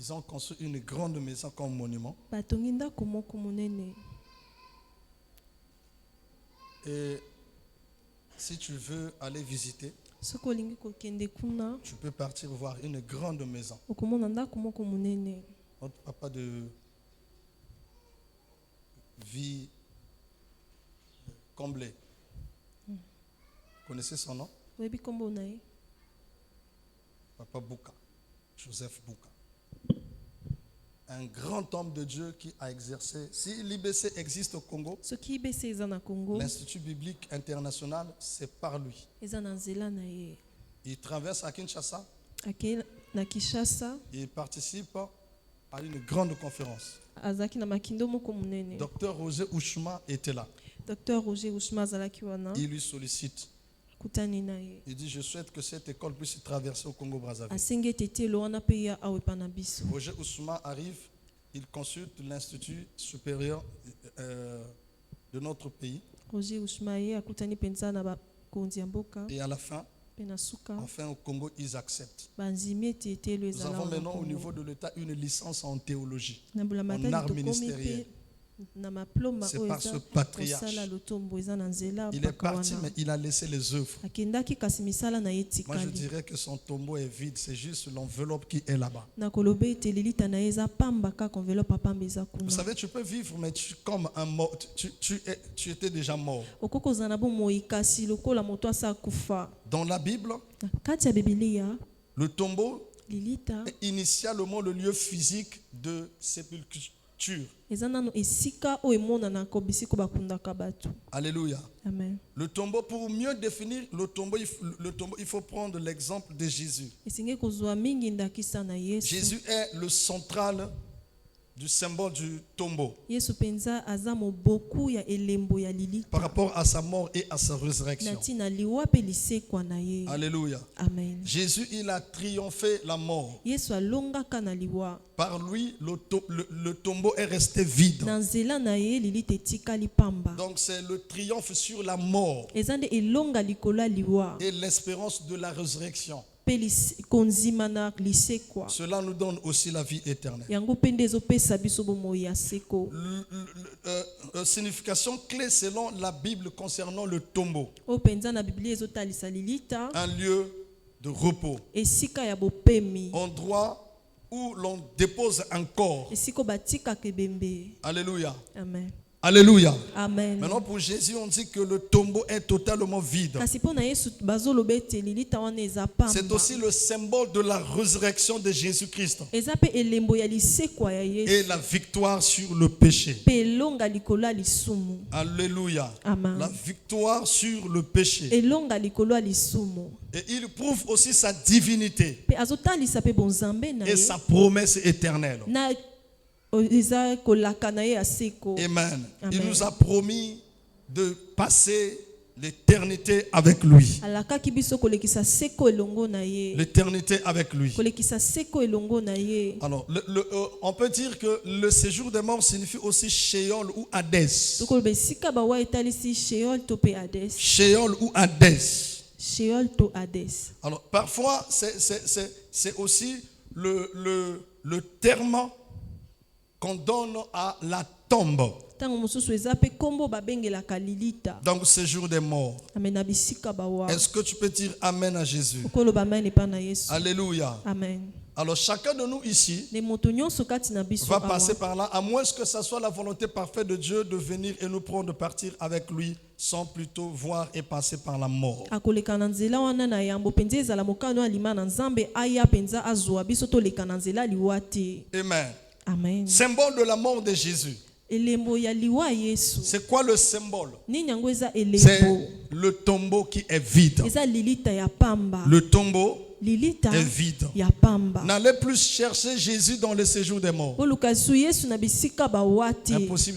Ils ont construit une grande maison comme monument. Et si tu veux aller visiter, tu peux partir voir une grande maison. Notre papa de vie comblée. Vous connaissez son nom? Papa Bouka, Joseph Bouka. Un grand homme de Dieu qui a exercé. Si l'IBC existe au Congo, l'Institut biblique international, c'est par lui. Il traverse à Kinshasa. Il participe à une grande conférence. Docteur Roger Ouchma était là. Il lui sollicite. Il dit, je souhaite que cette école puisse traverser au Congo-Brazzaville. Roger Ouchma arrive, il consulte l'Institut supérieur de notre pays. Et à la fin, enfin au Congo, ils acceptent. Nous avons maintenant au niveau de l'État une licence en théologie, en art ministériel. C'est par ce patriarche. Il est parti, mais il a laissé les œuvres. Moi, je dirais que son tombeau est vide. C'est juste l'enveloppe qui est là-bas. Vous savez, tu peux vivre, mais comme un mort. Tu étais déjà mort. Dans la Bible, le tombeau est initialement le lieu physique de sépulture. Alléluia. Amen. Le tombeau, pour mieux définir le tombeau, il faut prendre l'exemple de Jésus. Jésus est le central du symbole du tombeau par rapport à sa mort et à sa résurrection. Alléluia. Amen. Jésus, il a triomphé la mort. Par lui, le tombeau est resté vide. Donc c'est le triomphe sur la mort et l'espérance de la résurrection. Cela nous donne aussi la vie éternelle. Signification clé selon la Bible concernant le tombeau. Un lieu de repos. Endroit où l'on dépose un corps. Alléluia. Amen. Alléluia. Amen. Maintenant pour Jésus, on dit que le tombeau est totalement vide. C'est aussi le symbole de la résurrection de Jésus-Christ et la victoire sur le péché. Alléluia. Amen. La victoire sur le péché. Et il prouve aussi sa divinité et sa promesse éternelle. Amen. Amen. Il nous a promis de passer l'éternité avec lui. L'éternité avec lui. Alors, on peut dire que le séjour des morts signifie aussi Sheol ou Hadès. Sheol ou Hadès. Alors, parfois, c'est aussi le terme qu'on donne à la tombe. Donc, séjour des morts. Est-ce que tu peux dire Amen à Jésus? Alléluia. Amen. Alors, chacun de nous ici va passer par là, à moins que ce soit la volonté parfaite de Dieu de venir et nous prendre de partir avec lui, sans plutôt voir et passer par la mort. Amen. Amen. Symbole de la mort de Jésus. C'est quoi le symbole? C'est le tombeau qui est vide. Le tombeau est vide. N'allez plus chercher Jésus dans le séjour des morts. Impossible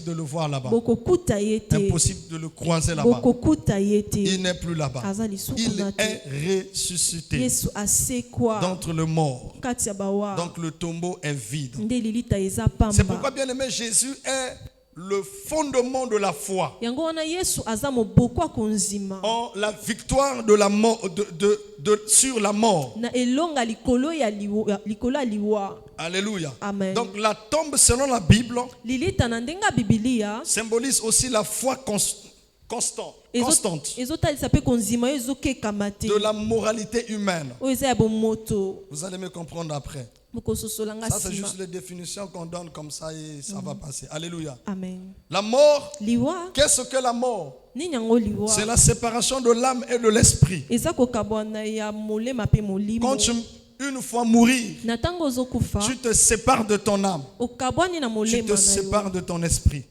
de le voir là-bas. Impossible de le croiser là-bas. Il n'est plus là-bas. Il est ressuscité d'entre le mort. Donc le tombeau est vide. C'est pourquoi, bien aimé, Jésus est le fondement de la foi. En la victoire de la mort, sur la mort. Alléluia. Amen. Donc la tombe selon la Bible symbolise aussi la foi constante de la moralité humaine. Vous allez me comprendre après. Ça, c'est juste les définitions qu'on donne comme ça et ça va passer. Alléluia. Amen. La mort, qu'est-ce que la mort? C'est la séparation de l'âme et de l'esprit. Quand tu une fois mourir, tu te sépares de ton âme, tu te sépares de ton esprit.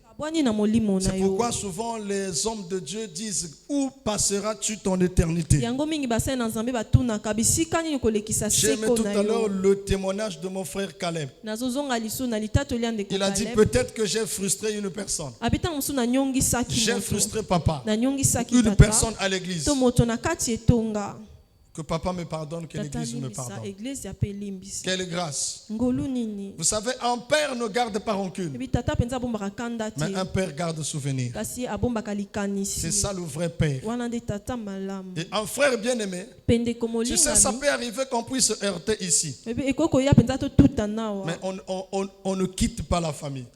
C'est pourquoi souvent les hommes de Dieu disent: où passeras-tu ton éternité? J'ai aimé tout à l'heure le témoignage de mon frère Caleb. Il a dit: peut-être que j'ai frustré une personne. J'ai frustré papa, une personne à l'église. Que papa me pardonne, que l'église me pardonne. Quelle grâce. Vous savez, un père ne garde pas rancune, mais un père garde souvenir. C'est ça le vrai père. Et un frère bien-aimé, tu sais, ça peut arriver qu'on puisse se heurter ici, mais on ne quitte pas la famille.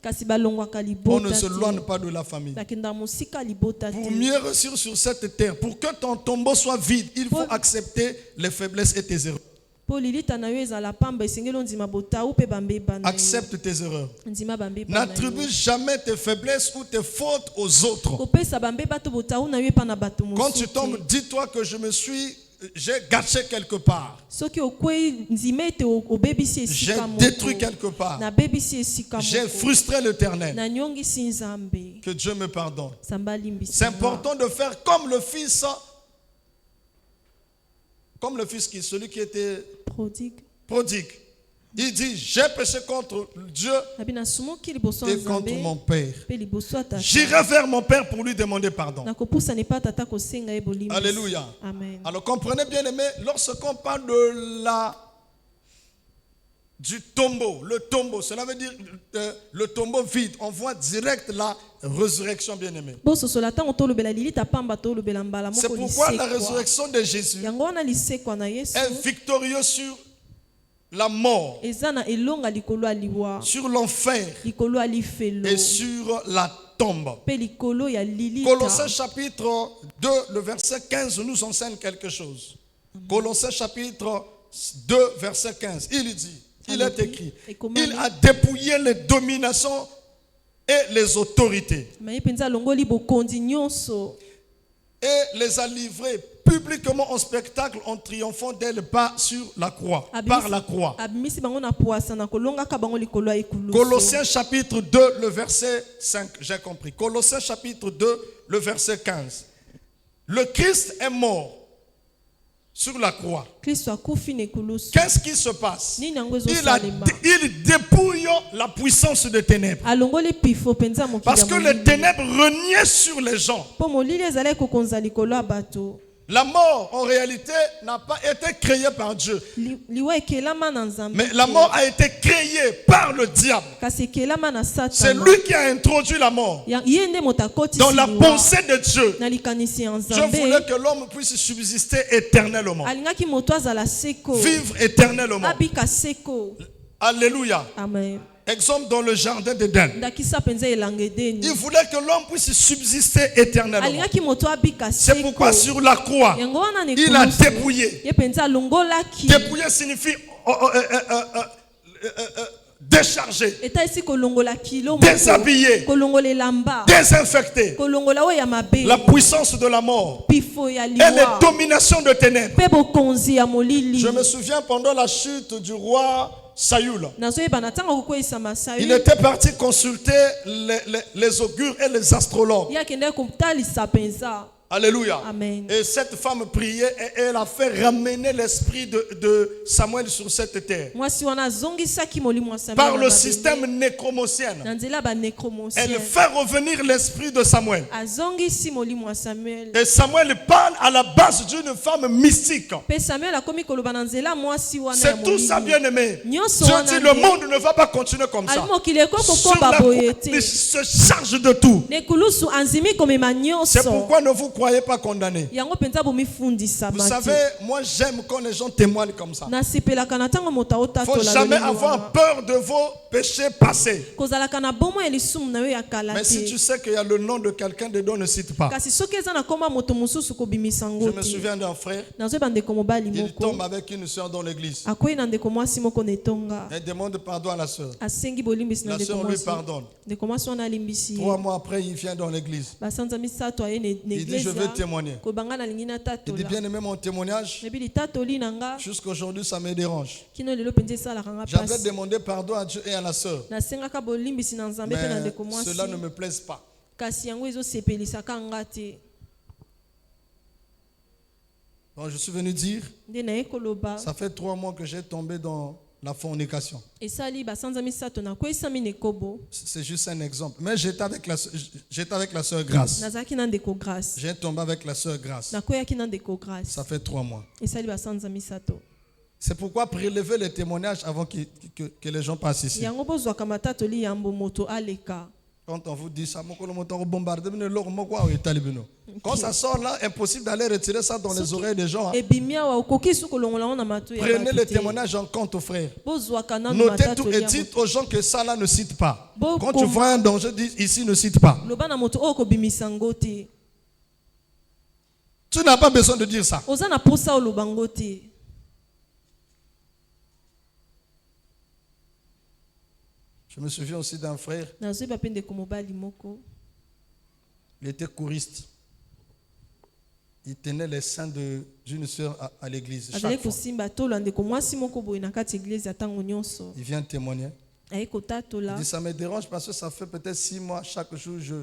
On ne se loigne pas de la famille. Pour mieux réussir sur cette terre, pour que ton tombeau soit vide, il faut accepter les faiblesses et tes erreurs. Accepte tes erreurs. N'attribue jamais tes faiblesses ou tes fautes aux autres. Quand tu tombes, dis-toi que j'ai gâché quelque part. J'ai détruit quelque part. J'ai frustré l'Éternel. Que Dieu me pardonne. C'est important de faire comme le fils. Comme le fils celui qui était prodigue. Il dit: j'ai péché contre Dieu et contre mon père. J'irai vers mon père pour lui demander pardon. Alléluia. Amen. Alors comprenez bien aimé, lorsqu'on parle du tombeau, le tombeau, cela veut dire le tombeau vide, on voit direct la résurrection, bien aimé. C'est pourquoi la résurrection de Jésus est victorieuse sur la mort, sur l'enfer et sur la tombe. Colossiens chapitre 2, le verset 15 nous enseigne quelque chose. Colossiens chapitre 2, verset 15, il dit, il est écrit: il a dépouillé les dominations et les autorités et les a livrées publiquement en spectacle en triomphant d'elle par la croix. Colossiens chapitre 2, le verset 5, j'ai compris. Colossiens chapitre 2, le verset 15. Le Christ est mort sur la croix. Qu'est-ce qui se passe? Il dépouille la puissance des ténèbres. Parce que les ténèbres régnaient sur les gens. La mort, en réalité, n'a pas été créée par Dieu. Mais la mort a été créée par le diable. C'est lui qui a introduit la mort dans la pensée de Dieu. Je voulais que l'homme puisse subsister éternellement, vivre éternellement. Alléluia. Amen. Exemple dans le jardin d'Éden. Il voulait que l'homme puisse subsister éternellement. C'est pourquoi sur la croix, il a dépouillé. Dépouiller signifie décharger, déshabiller, désinfecter la puissance de la mort et les dominations de ténèbres. Je me souviens pendant la chute du roi Saül, il était parti consulter les augures et les astrologues. Alléluia. Amen. Et cette femme priait et elle a fait ramener l'esprit de Samuel sur cette terre. Par le système nécromocien. Elle fait revenir l'esprit de Samuel. Et Samuel parle à la base d'une femme mystique. C'est tout ça, bien aimé. Dieu dit le monde ne va pas continuer comme ça. Sur la croix, il se charge de tout. C'est pourquoi ne vous croyez pas condamné. Vous savez, moi j'aime quand les gens témoignent comme ça. Il ne faut jamais avoir peur de vos péchés passés. Mais si tu sais qu'il y a le nom de quelqu'un dedans, ne cite pas. Je me souviens d'un frère, il tombe avec une soeur dans l'église. Elle demande pardon à la soeur. La soeur lui pardonne. 3 mois après, il vient dans l'église. Il dit, je vais témoigner. Il dit, bien aimé, mon témoignage, jusqu'aujourd'hui, ça me dérange. J'avais demandé pardon à Dieu et à la soeur. Mais cela ne me plaise pas. Donc je suis venu dire, ça fait 3 mois que j'ai tombé dans la fornication. C'est juste un exemple. Mais j'étais avec la soeur Grâce. J'ai tombé avec la soeur Grâce. Ça fait 3 mois. C'est pourquoi prélever les témoignages avant que les gens passent ici. Quand on vous dit ça, quand ça sort là, impossible d'aller retirer ça dans les oreilles des gens. Prenez les témoignages en compte, frère. Notez tout et dites aux gens que ça là ne cite pas. Quand tu vois un danger, dis ici ne cite pas. Tu n'as pas besoin de dire ça. Je me souviens aussi d'un frère. Il était choriste. Il tenait les seins d'une soeur à l'église. Chaque fois. Il vient témoigner. Il dit, ça me dérange parce que ça fait peut-être 6 mois, chaque jour, je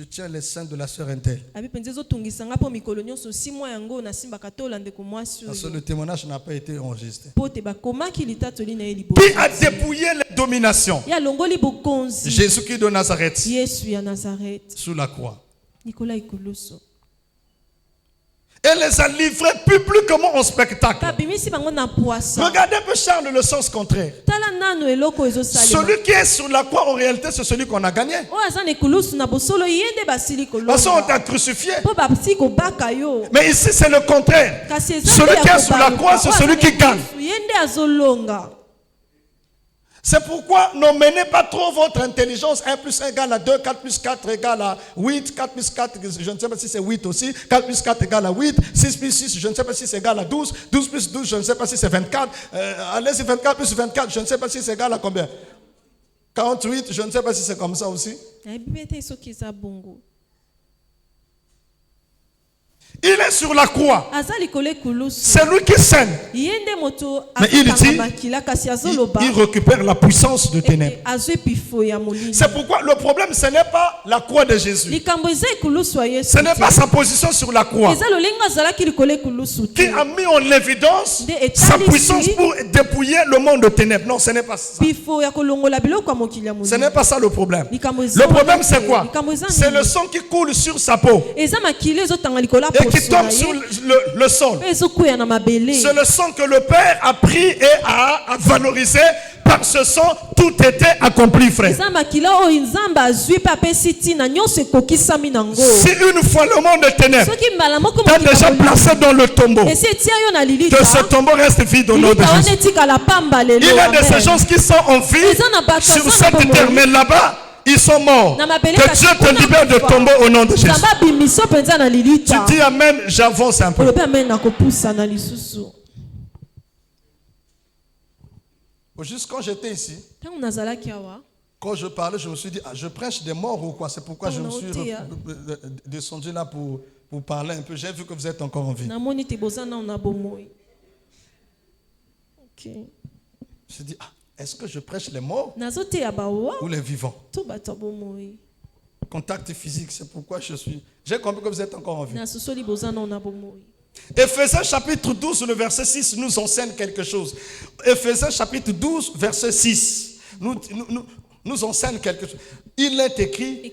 tiens les seins de la sœur Intel. Parce que le témoignage n'a pas été enregistré. Qui a dépouillé les dominations? Jésus-Christ de Nazareth. Sous la croix. Et les a livrés publiquement en spectacle. Regardez un peu Charles, le sens contraire. Celui qui est sur la croix, en réalité, c'est celui qu'on a gagné. Parce qu'on t'a crucifié. Mais ici, c'est le contraire. Celui qui est sur la croix, c'est celui qui gagne. C'est pourquoi n'emmenez pas trop votre intelligence. 1 plus 1 égale à 2, 4 plus 4 égale à 8, 4 plus 4, je ne sais pas si c'est 8 aussi, 4 plus 4 égale à 8, 6 plus 6, je ne sais pas si c'est égal à 12, 12 plus 12, je ne sais pas si c'est 24, allez-y, 24 plus 24, je ne sais pas si c'est égal à combien. 48, je ne sais pas si c'est comme ça aussi. Il est sur la croix. C'est lui qui saigne. Mais il dit, il récupère la puissance de ténèbres. C'est pourquoi le problème, ce n'est pas la croix de Jésus. Ce n'est pas sa position sur la croix qui a mis en évidence sa puissance pour dépouiller le monde de ténèbres. Non, ce n'est pas ça. Ce n'est pas ça le problème. Le problème, c'est quoi? C'est le sang qui coule sur sa peau et qui tombe sur le sol. C'est le sang que le Père a pris et a valorisé. Par ce sang, tout était accompli, frère. Si une fois le monde est ténèbres, tu as déjà placé dans le tombeau. Que ce tombeau reste vide au nom de Jésus. Il y a de ces gens qui sont en vie sur cette terre, mais là-bas, ils sont morts. Que Dieu te libère de tombeau au nom de Jésus. Tu dis amen, j'avance un peu. Juste quand j'étais ici, quand je parlais, je me suis dit, je prêche des morts ou quoi? C'est pourquoi je me suis descendu là pour parler un peu. J'ai vu que vous êtes encore en vie. Je me suis dit, est-ce que je prêche les morts ou les vivants? contact physique, c'est pourquoi j'ai compris que vous êtes encore en vie. Éphésiens chapitre 12, le verset 6 nous enseigne quelque chose. Éphésiens chapitre 12, verset 6 nous enseigne quelque chose. Il est écrit,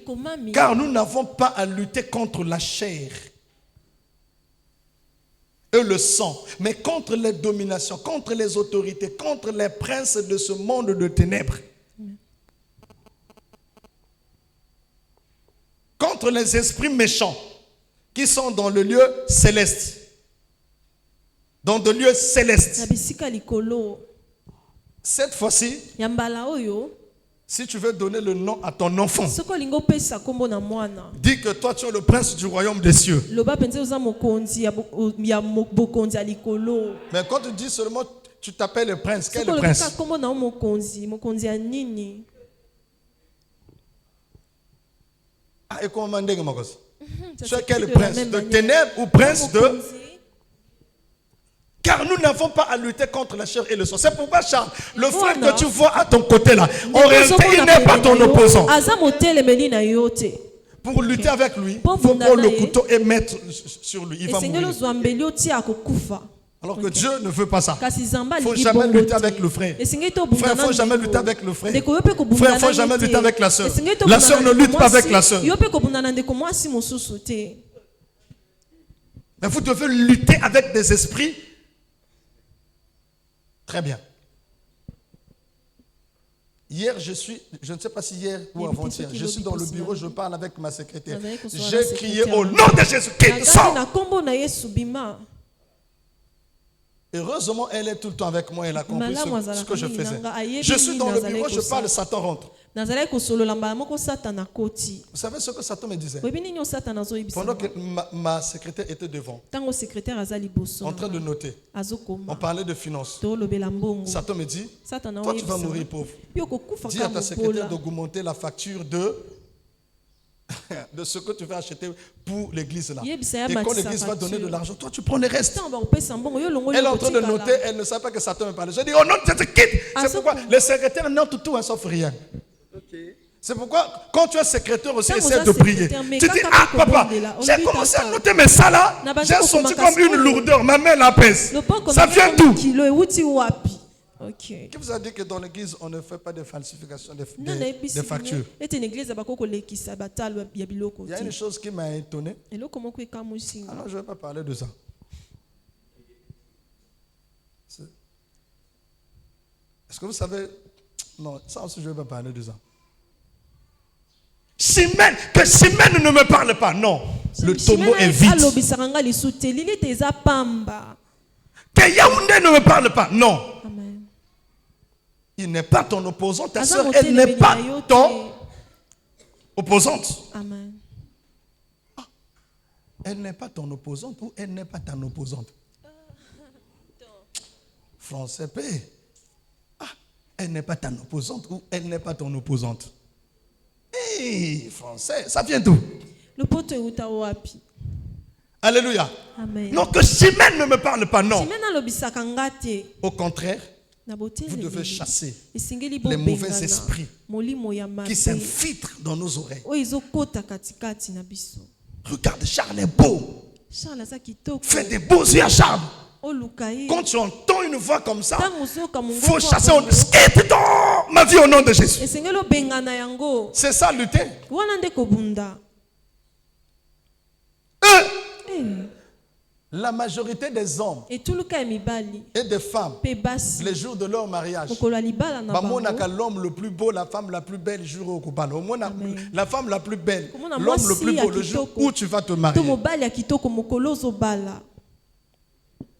car nous n'avons pas à lutter contre la chair et le sang, mais contre les dominations, contre les autorités, contre les princes de ce monde de ténèbres. Contre les esprits méchants qui sont dans le lieu céleste. Dans le lieu céleste. Cette fois-ci, si tu veux donner le nom à ton enfant, dis que toi tu es le prince du royaume des cieux. Mais quand tu dis seulement tu t'appelles le prince, quel est le prince? Ah, et comment tu es quel prince? De ténèbres ou prince de... Car nous n'avons pas à lutter contre la chair et le sang. C'est pourquoi, Charles, le frère que tu vois à ton côté là, en réalité, il n'est pas ton opposant. Pour lutter avec lui, il faut prendre le couteau et mettre sur lui. Il va mourir. Alors que Dieu ne veut pas ça. Il ne faut jamais lutter avec le frère. Frère, il ne faut jamais lutter avec le frère. Frère, il ne faut jamais lutter avec la soeur. La soeur ne lutte pas avec la soeur. Mais vous devez lutter avec des esprits. Très bien. Hier, je ne sais pas si hier ou avant-hier, je suis dans le bureau, je parle avec ma secrétaire. J'ai crié au nom de Jésus-Christ, sors! Heureusement, elle est tout le temps avec moi, elle a compris ce que je faisais. Je suis dans le bureau, je parle, Satan rentre. Vous savez ce que Satan me disait? Pendant que ma secrétaire était devant, en train de noter, on parlait de finances. Satan me dit, toi tu vas mourir pauvre. Dis à ta secrétaire d'augmenter la facture de ce que tu vas acheter pour l'église là. Et quand l'église va donner de l'argent, toi tu prends le reste. Elle est en train de noter, elle ne savait pas que Satan me parlait. Je dis, oh non, tu te quittes. C'est pourquoi les secrétaires notent tout, sauf rien. C'est pourquoi, quand tu es secrétaire aussi, essaie de prier. Tu dis, ah papa, j'ai commencé à noter mes ça là, j'ai senti comme une lourdeur, ma main la pèse. Ça vient d'où? Qui vous a dit que dans l'église, on ne fait pas de falsification des factures? Il y a une chose qui m'a étonné. Alors, je ne vais pas parler de ça. Est-ce que vous savez... Non, ça aussi, je ne vais pas parler de ça. Chimène, que Chimène ne me parle pas. Non, le tombeau est vide. Que Yaoundé ne me parle pas. Non. Amen. Il n'est pas ton opposant. Ta soeur, elle n'est pas ton opposante. Amen. Ah, elle n'est pas ton opposante ou elle n'est pas ta opposante. Français P. Ah, elle n'est pas ta opposante ou elle n'est pas ton opposante. Hey, français, ça vient d'où? Alléluia. Amen. Non, que Chimène ne me parle pas, non. Au contraire, vous devez chasser les mauvais esprits qui s'infiltrent dans nos oreilles. Regarde, Charles est beau. Fais des beaux yeux à Charles. Quand tu entends une voix comme ça, il faut chasser. Ma vie au nom de Jésus. C'est ça, lutter. La majorité des hommes et des femmes, les jours de leur mariage, l'homme le plus beau, la femme la plus belle, la femme la plus belle, l'homme le plus beau, le jour où tu vas te marier.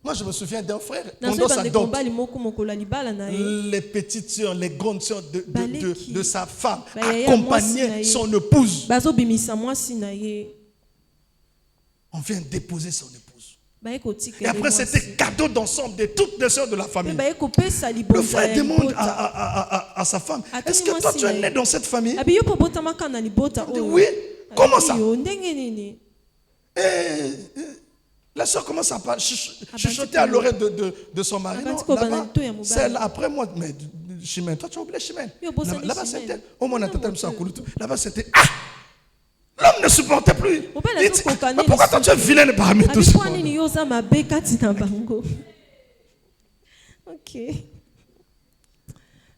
Moi, je me souviens d'un frère, pendant sa dot, les petites soeurs, les grandes soeurs de sa femme accompagnaient son épouse. On vient déposer son épouse. Et après, c'était cadeau d'ensemble de toutes les soeurs de la famille. Le frère demande à sa femme, est-ce que toi, tu es né dans cette famille? Il dit, oui. Comment ça? La soeur commence à chuchoter à l'oreille de son mari. Non, là-bas, c'est après moi. Mais Chimène, toi tu as oublié Chimène. Là-bas c'était. Là-bas c'était. Ah! ne supportait plus. Il dit, mais pourquoi toi tu es vilaine parmi tous ces gens? Ok.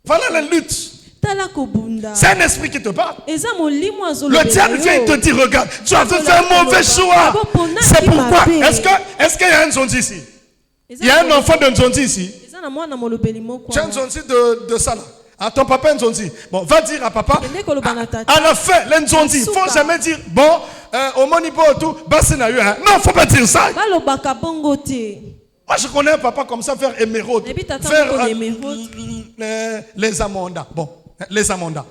Voilà la lutte. C'est un esprit qui te parle. Le diable vient et te dit, regarde, tu as fait un mauvais choix. C'est pourquoi. Est-ce qu'il y a un Nzondi ici? Il y a un enfant de Nzondi ici. Tu as un Nzondi de ça là. Ah, ton papa est Nzondi. Bon, va dire à papa. À la fin, les Nzondi, il ne faut jamais dire, bon, au Monibo, tout, non, il ne faut pas dire ça. Moi, je connais un papa comme ça, faire émeraude. Faire les amandas. Bon, les amandas.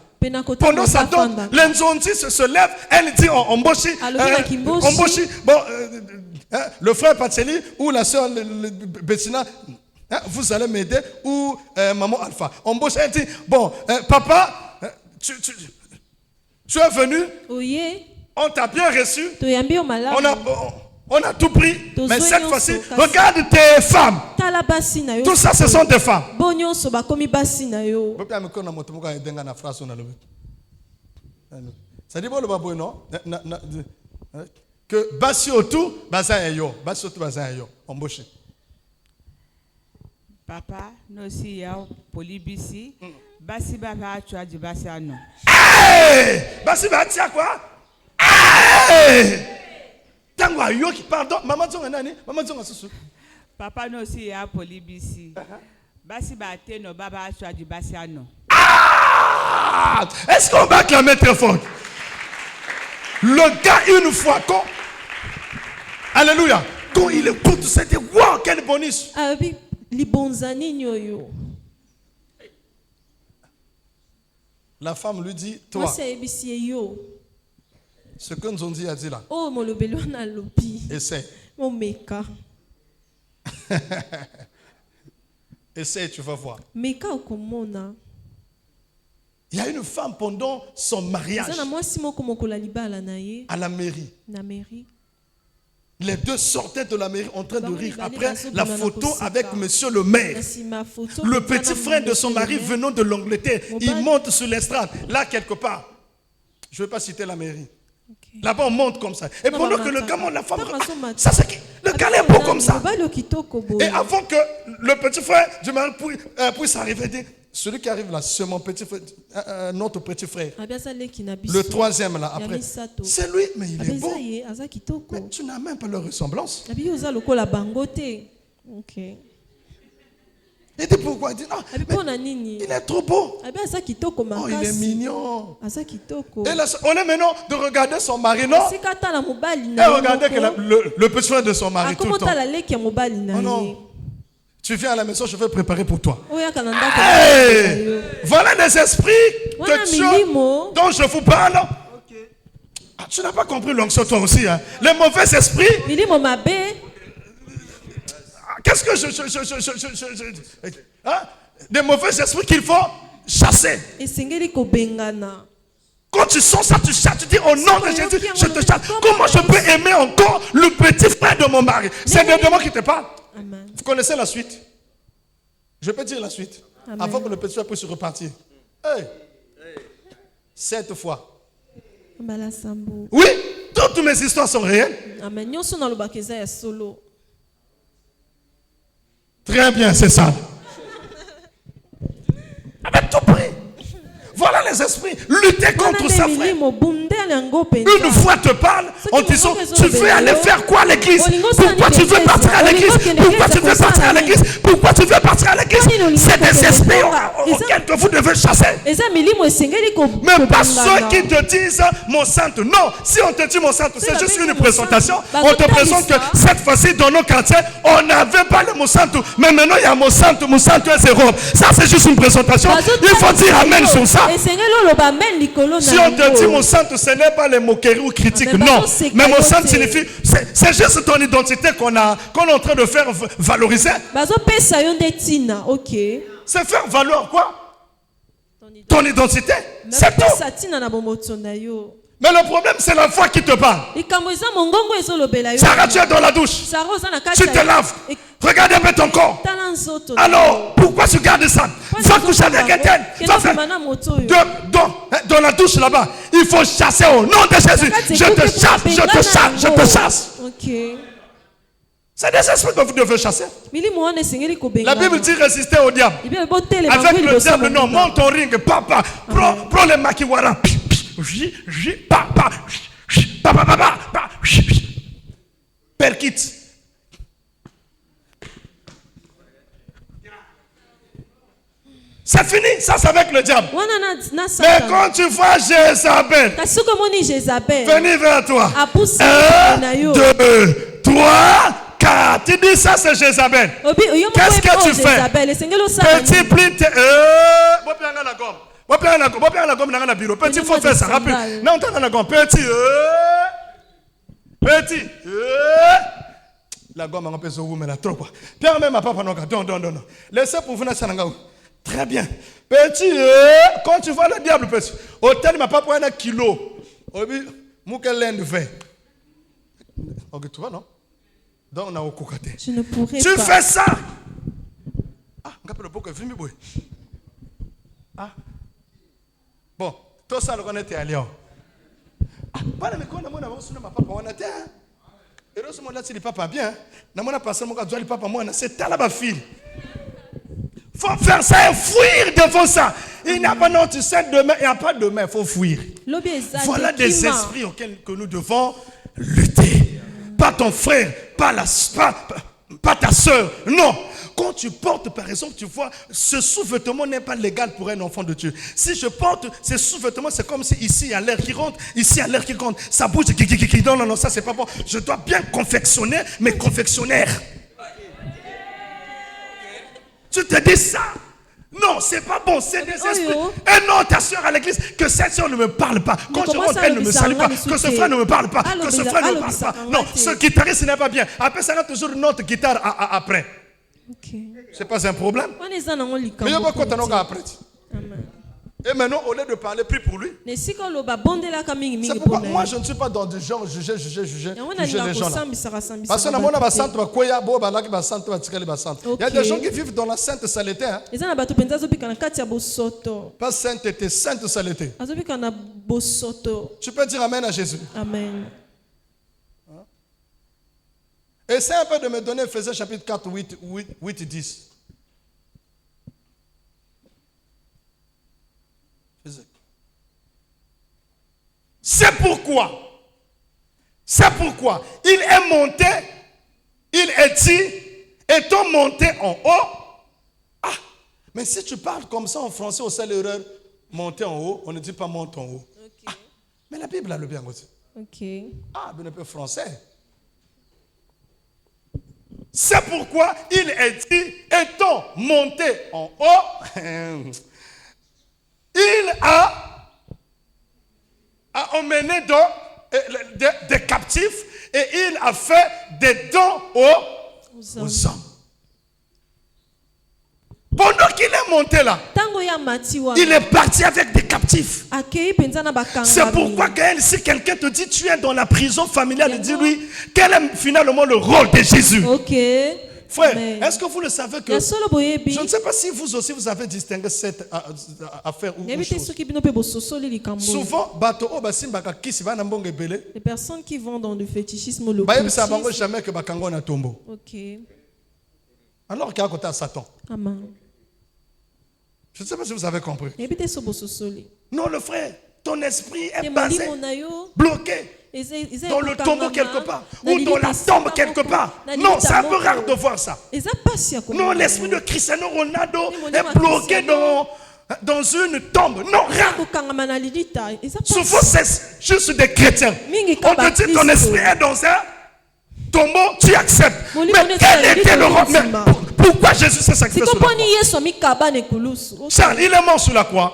Pendant ça, les Nzondi se lève, elle dit, Omboshi, bon, le frère Patseli ou la soeur Bettina, vous allez m'aider, ou maman Alpha. Omboshi, elle dit, bon, papa, tu es venu, on t'a bien reçu, on a tout pris, mais cette fois-ci, regarde tes femmes. Tout ça, ce sont des femmes. Ça dit bon le babou non? Que basi otu baza yo, basi otu baza yo, embauché. Papa, nous aussi ya polibisi, basi baba tu as dit basi ano. Basi ba tia quoi? Tango yo qui pardon, maman zonga nani? Maman zonga susu. Papa, nous aussi ya polibisi. Basi ba te no baba tu as dit basi ano. Est-ce qu'on va clamer très fort? Le gars, une fois, alléluia, quand il écoute, c'était wow, quel bonus. La femme lui dit, toi, ce que nous ont dit a dit là, essaie. Essaie, tu vas voir. Il y a une femme pendant son mariage à la mairie. Les deux sortaient de la mairie en train de rire. Après la photo avec monsieur le maire. Le petit frère de son mari venant de l'Angleterre. Il monte sur l'estrade. Là, quelque part. Je ne vais pas citer la mairie. Là-bas, on monte comme ça. Et pendant que le gars monte, la femme... Ça, c'est qui? Le gars est beau comme ça. Et avant que le petit frère du mari puisse arriver, dit... Celui qui arrive là, c'est mon petit frère, notre petit frère. Le troisième là, après. C'est lui, mais il est beau. Mais tu n'as même pas leur ressemblance. Il dit pourquoi? Il dit non, il est trop beau. Oh, il est mignon. Et là, on est maintenant de regarder son mari, non? Et regardez que le petit frère de son mari tout le temps. Oh non. Tu viens à la maison, je vais préparer pour toi. Hey! Voilà les esprits de Dieu dont je vous parle. Ah, tu n'as pas compris l'onction toi aussi. Hein? Les mauvais esprits. Qu'est-ce que hein? Des mauvais esprits qu'il faut chasser. Quand tu sens ça, tu chasses, tu dis au nom de Jésus, je te chasse. Comment je peux aimer encore le petit frère de mon mari? C'est de moi qui te parle. Amen. Vous connaissez la suite? Je peux dire la suite. Amen. Avant que le petit frère puisse repartir. Hey. 7 fois. Oui, toutes mes histoires sont réelles. Amen. Très bien, c'est ça. Avec tout prix. Voilà les esprits. Lutter contre ça, frère. Une fois te parle en disant, tu veux aller faire quoi à l'église? Pourquoi tu veux partir à l'église? Pourquoi tu veux partir à l'église? Pourquoi tu veux partir à l'église? C'est des esprits auxquels vous devez chasser. Mais pas ceux qui te disent mon sainte. Non, si on te dit mon sainte, c'est juste une présentation. On te présente que cette fois-ci dans nos quartiers, on n'avait pas le mon sainte. Mais maintenant il y a mon sainte est zéro. Ça c'est juste une présentation. Il faut dire amen sur ça. Si on te dit mon sainte, ce n'est pas les moqueries ou critiques, non. Mais mon sainte signifie, c'est juste ton identité qu'on est en train de faire valoriser. C'est faire valoir quoi? Ton identité. C'est tout. Mais le problème, c'est la foi qui te parle. Sarah, tu es dans la douche. Tu te laves. Regarde un peu ton corps. Alors, pourquoi tu gardes ça? Va coucher avec quelqu'un. Dans la douche là-bas, il faut chasser au nom de Jésus. Je te chasse, je te chasse, je te chasse. C'est des esprits que vous devez chasser. La Bible dit résister au diable. Avec le diable, non, monte ton ring, papa. Prends les makiwara. Perkit. C'est fini, ça c'est avec le diable. Mais quand tu vois Jézabel venir vers toi, 1, 2, 3, 4. Tu dis ça c'est Jézabel. Qu'est-ce que tu fais? Petit pli. Petit, il faut faire ça rapide. Non, petit. Petit. La gomme a un peu mais la trop quoi. Pierre même à papa non. Laissez pour vous n'acheter. Très bien. Petit, quand tu vois le diable, petit, hôtel m'a pas pris un kilo. Ok, tu vois, non? Donc, on a au cocaté. Je ne pourrais tu pas. Fais ça. Ah, on a le beau que film, boy. Ah. Bon, tout ça, le connaît à Lyon. Ah, pas mais quand on a reçu ma papa, on a été. Et là, ce moment-là, c'est le papa bien. On a passé mon gars, le papa, moi, c'est ta la fille. Faut faire ça et fuir devant ça. Il n'y a pas non, tu sais demain, il n'y a pas demain, il faut fuir. Voilà des esprits auxquels que nous devons lutter. Pas ton frère, pas ta soeur. Non. Quand tu portes, par exemple, tu vois, ce sous-vêtement n'est pas légal pour un enfant de Dieu. Si je porte ce sous-vêtement, c'est comme si ici il y a l'air qui rentre, ici il y a l'air qui rentre. Ça bouge, non, ça c'est pas bon. Je dois bien confectionner mes confectionnaires. Tu te dis ça? Non, c'est pas bon, c'est des esprits. Et non, ta soeur à l'église, que cette soeur ne me parle pas. Quand je rentre, elle ne me salue pas. Que ce frère ne me parle pas. Que ce frère ne me parle pas. Non, ce guitariste n'est pas bien. Après, ça a toujours une autre guitare après. C'est pas un problème. Mais il y a pas quoi t'en as après. Et maintenant, au lieu de parler, prie pour lui. C'est pourquoi moi, je ne suis pas dans du genre juger les gens là. Parce que dans mon il y a des gens qui vivent dans la sainte saleté. Hein? Pas sainteté, sainte saleté. Tu peux dire amen à Jésus. Amen. Essaye un peu de me donner Ephésiens chapitre 4, 8 et 10. C'est pourquoi il est monté, il est dit, étant monté en haut. Ah, mais si tu parles comme ça en français, c'est l'erreur, monter en haut, on ne dit pas monte en haut. Okay. Ah, mais la Bible a le bien aussi. Ah, mais un peu français. C'est pourquoi il est dit, étant monté en haut, il a emmené des captifs et il a fait des dons aux hommes. Pendant qu'il est monté là, il est parti avec des captifs. C'est pourquoi si quelqu'un te dit tu es dans la prison familiale, dis-lui quel est finalement le rôle de Jésus. Frère, est-ce que vous le savez que je ne sais pas si vous aussi vous avez distingué cette affaire ou chose. Souvent, les personnes qui vont dans le fétichisme, le jamais que tombeau. Alors qu'il y a côté à Satan. Je ne sais pas si vous avez compris. Non, le frère, ton esprit est basé, bloqué. Dans le tombeau quelque part ou dans la tombe quelque part. Non, c'est un peu rare de voir ça. Non, l'esprit de Cristiano Ronaldo est bloqué dans une tombe. Non, rare. Souvent, c'est juste des chrétiens. On te dit ton esprit est dans un tombeau, tu acceptes. Mais quel était le rôle? Pourquoi Jésus s'est sacrifié sur la croix? Charles, il est mort sur la croix.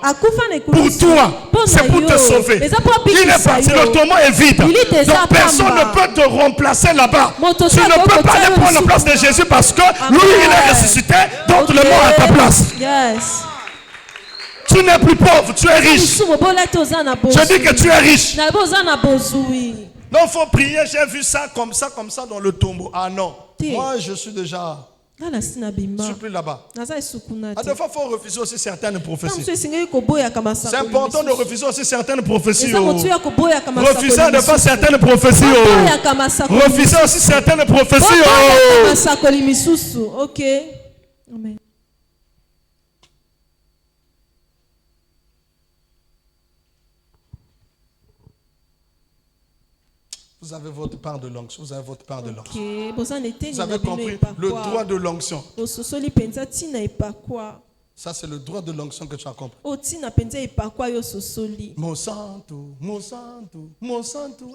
Pour toi, c'est pour te sauver. Il est parti, le tombeau est vide. Donc personne ne peut te remplacer là-bas. Tu ne peux pas aller prendre la place de Jésus parce que lui, il est ressuscité, donc le mort à ta place. Tu Tu n'es plus pauvre, tu es riche. Je dis que tu es riche. Donc il faut prier, j'ai vu ça comme ça dans le tombeau. Ah non, moi je suis déjà... Je suis plus là-bas. À deux fois, il faut refuser aussi certaines prophéties. C'est important de refuser aussi certaines prophéties. Refuser de faire certaines prophéties. Refuser aussi certaines prophéties. Ok. Amen. Vous avez votre part de l'onction. Vous avez votre part de l'onction. Okay. Vous avez compris le droit de l'onction. Ça, c'est le droit de l'onction que tu as compris. Mon santo, mon santo, mon santo.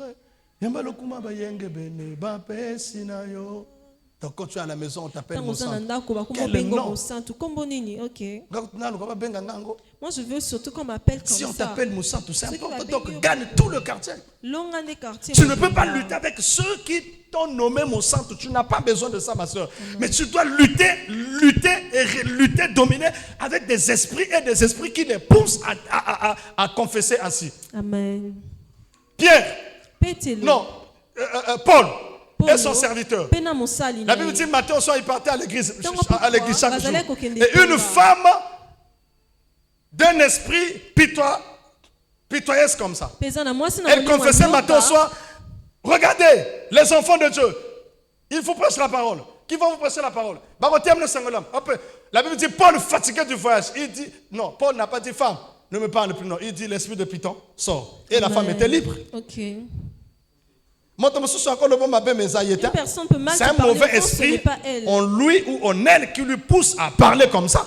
Donc quand tu es à la maison, on t'appelle mon santo. Quel nom? Moi, je veux surtout qu'on m'appelle comme ça. Si on t'appelle mon santo, c'est important. Donc gagne tout le quartier. Tu ne peux pas lutter avec ceux qui t'ont nommé mon santo. Tu n'as pas besoin de ça, ma soeur. Mais tu dois lutter, dominer avec des esprits et des esprits qui les poussent à confesser ainsi. Amen. Pierre. Non. Paul. Et son serviteur. La Bible dit matin au soir, il partait à l'église chaque jour. Et une femme d'un esprit pitoyesque comme ça. Elle confessait matin au soir. Regardez, les enfants de Dieu, il vous prêche la parole. Qui va vous prêcher la parole? La Bible dit Paul fatigué du voyage. Il dit, non, Paul n'a pas dit femme, ne me parle plus. Non, il dit l'esprit de Python sort. Et la femme était libre. Ok. Une personne peut mal c'est un mauvais esprit en lui ou en elle qui lui pousse à parler comme ça.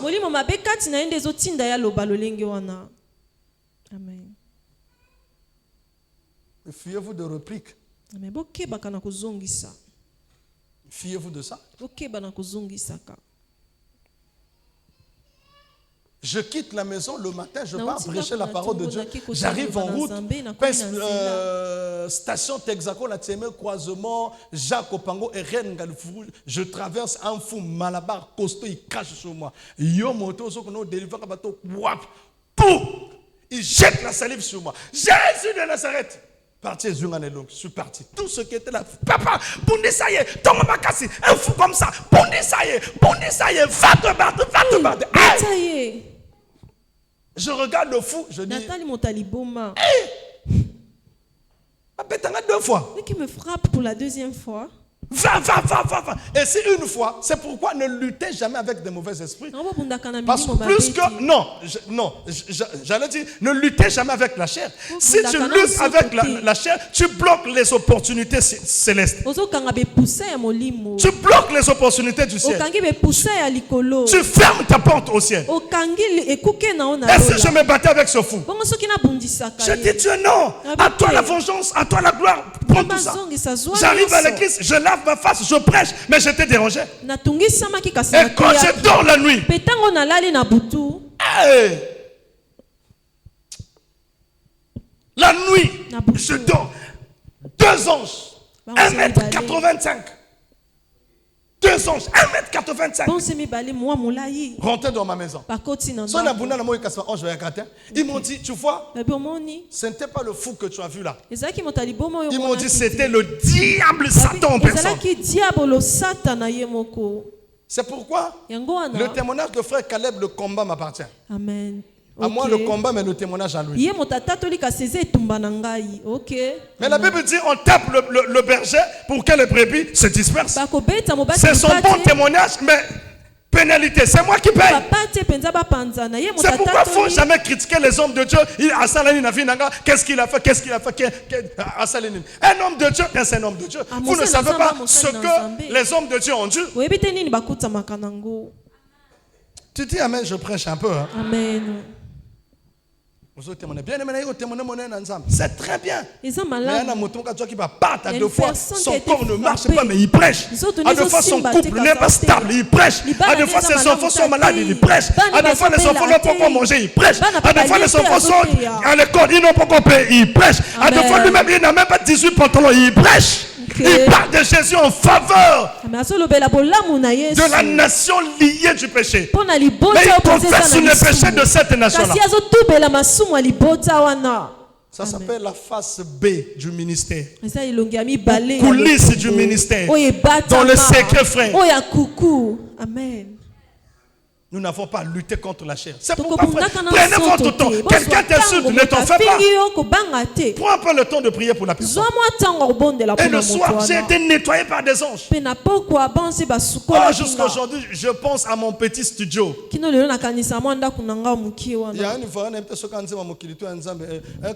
Amen. Fiez-vous de répliques. Fiez-vous de ça. Je quitte la maison le matin, je pars prêcher la parole de Dieu. J'arrive en route, station Texaco, la Tsémé, croisement, Jacques Opango et Rennes Galfou. Je traverse un fou, Malabar, costaud, il crache sur moi. Il jette la salive sur moi. Jésus de Nazareth. Parti, je suis parti. Tout ce qui était là, papa, Bondi, ça y est, Thomas Makassi, un fou comme ça, Bondi, ça y est, va te battre, va te battre. Je regarde le fou, je dis, deux fois. Qui me frappe pour la deuxième fois. Va. Et c'est une fois, c'est pourquoi ne luttez jamais avec des mauvais esprits. Parce que plus que, j'allais dire, ne luttez jamais avec la chair. Si tu luttes avec la chair, tu bloques les opportunités célestes. Tu bloques les opportunités du ciel. Tu fermes ta porte au ciel. Et si je me battais avec ce fou, je dis Dieu non, à toi la vengeance, à toi la gloire, prends tout ça. J'arrive à l'église, je lave ma face, je prêche, mais je t'ai dérangé. Et quand je dors la nuit, la nuit, je dors. 2 anges, 1m85. 2 anges, 1m85. Rentrez dans ma maison. Ils m'ont dit, tu vois, ce n'était pas le fou que tu as vu là. Ils m'ont dit, c'était le diable Satan en personne. C'est pourquoi le témoignage de frère Caleb, le combat m'appartient. Amen. À moi le combat, mais le témoignage à lui. Mais la Bible dit on tape le berger pour que les brebis se dispersent. C'est son bon témoignage, mais pénalité, c'est moi qui paye. C'est pourquoi il ne faut jamais critiquer les hommes de Dieu. Qu'est-ce qu'il a fait? Un homme de Dieu, c'est un homme de Dieu. Vous ne savez pas ce que les hommes de Dieu ont dû. Tu dis amen, je prêche un peu. Hein? Amen. C'est très bien. Mais il y a un mouton qui va battre à 2 fois. Son corps ne marche pas, mais il prêche. À 2 fois, son couple n'est pas stable, il prêche. À 2 fois, ses enfants sont malades, il prêche. À 2 fois, les enfants n'ont pas encore mangé, il prêche. À 2 fois, les enfants sont à l'école, ils n'ont pas encore payé, il prêche. À 2 fois, lui-même, il n'a même pas 18 pantalons, il prêche. Il parle de Jésus en faveur de la nation liée du péché. Mais il confesse le péché de cette nation-là. Ça s'appelle la face B du ministère. Coulisses du ministère. Dans le secret, frère. Amen. Nous n'avons pas lutté contre la chair. C'est pourquoi, frère, prenez votre temps. Quelqu'un t'insulte, ne t'en fais pas. Prends un peu le temps de prier pour la personne. Et le soir, j'ai été nettoyé par des anges. Jusqu'à aujourd'hui, je pense à mon petit studio. Il y a une fois,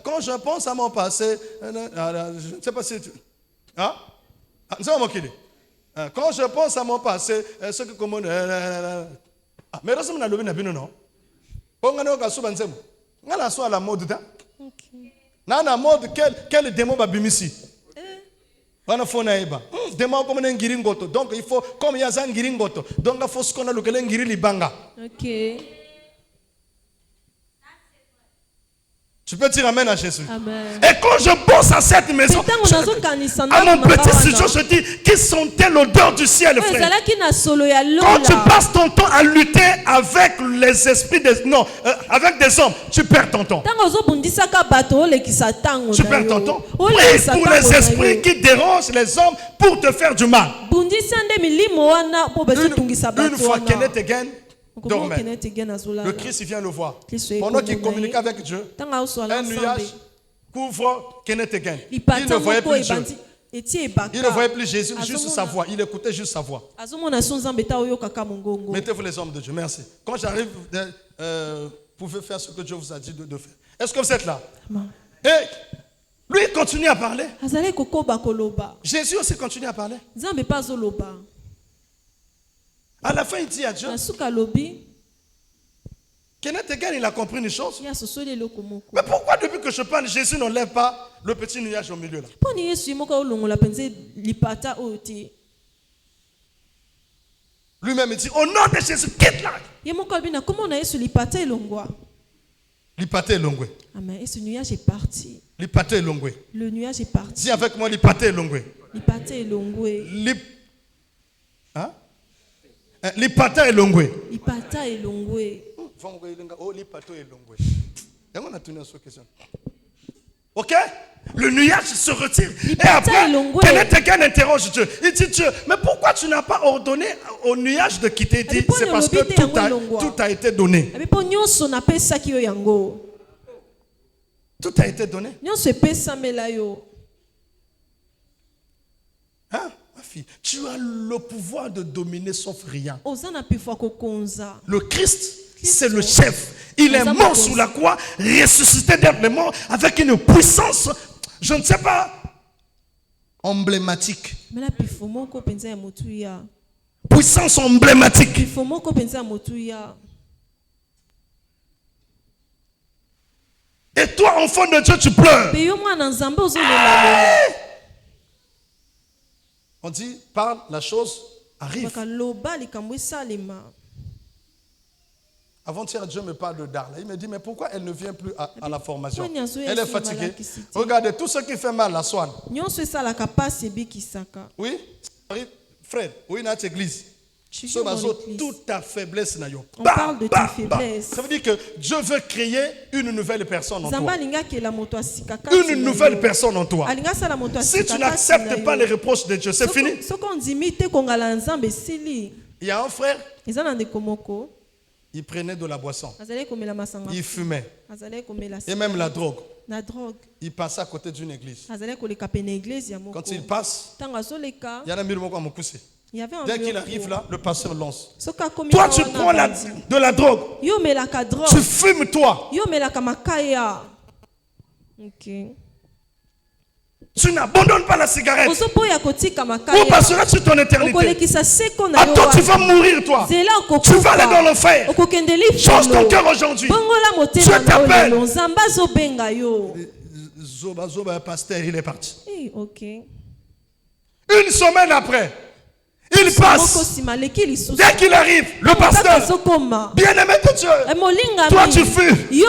quand je pense à mon passé, je ne sais pas si tu... Hein? Quand je pense à mon passé, ce que comment... Mais là, on a levé na non. On a eu suba nzemu. On a soit la mode da. Na na mode quel démon va bimisi. On a fait na eba. Démon comme un ngiringoto. Donc il faut comme il y a un ngiringoto. Donc il faut ce qu'on a le kelen ngiri libanga. OK. Tu peux dire amen à Jésus. Amen. Et quand je pense à cette maison, à mon petit studio, je dis, qui sentait l'odeur du ciel, frère. Quand tu passes ton temps à lutter avec les esprits des... Non, avec des hommes, tu perds ton temps. Tu perds ton temps. Prie pour les esprits qui dérangent les hommes pour te faire du mal. Une fois Kenneth Hagin dormait. Le Christ vient le voir. Pendant qu'il communique avec Dieu, un nuage couvre Kenneth Hagin. Il ne voyait plus Dieu. Il ne voyait plus Jésus, juste sa voix. Il écoutait juste sa voix. Mettez-vous les hommes de Dieu. Merci. Quand j'arrive, vous pouvez faire ce que Dieu vous a dit de faire. Est-ce que vous êtes là? Et lui, il continue à parler. Jésus aussi continue à parler. À la fin, il dit à Dieu, Kenneth Hagin, il a compris une chose. Mais pourquoi depuis que je parle, Jésus n'enlève pas le petit nuage au milieu là? Lui-même, il dit, au nom de Jésus, quitte là. L'ipate est longue. Amen. Et ce nuage est parti. L'ipate est longue. Le nuage est parti. Dis avec moi, l'ipate est longue. L'ipate est longue. Hein? L'ipata est longue. L'ipata est longue. Oh, l'ipata est longue. Ok? Le nuage se retire. Et après, Kenneth Hagin interroge Dieu. Il dit, Dieu, mais pourquoi tu n'as pas ordonné au nuage de quitter? Il dit, c'est parce que tout a été donné. Tout a été donné. Hein? Ma fille, tu as le pouvoir de dominer sauf rien. Le Christ, c'est le chef. Il est mort sous la croix, ressuscité d'entre les morts avec une puissance, je ne sais pas, emblématique. Puissance emblématique. Et toi, enfant de Dieu, tu pleures. On dit, parle, la chose arrive. Avant-hier, Dieu me parle de Darla. Il me dit, mais pourquoi elle ne vient plus à la formation? Elle est fatiguée. Regardez, tout ce qui fait mal la soigne. Oui, frère, oui, notre église. Toute ta faiblesse. On parle de ta faiblesse. Ça veut dire que Dieu veut créer une nouvelle personne en toi. Une nouvelle personne en toi. Si tu n'acceptes pas les reproches de Dieu, c'est fini. Il y a un frère. Il prenait de la boisson. Il fumait. Et même la drogue. Il passait à côté d'une église. Quand il passe, il y a un mur à me pousser. Dès qu'il arrive là, le pasteur lance. Toi, tu prends de la drogue. Tu fumes, toi. Tu n'abandonnes pas la cigarette. Où passeras-tu ton éternité? Attends, tu vas mourir, toi. Tu vas aller dans l'enfer. Change ton cœur aujourd'hui. Dieu t'appelle. Zoba, pasteur, il est parti. Une semaine après, il passe. Dès qu'il arrive, le pasteur, bien-aimé de Dieu, toi tu fumes, tu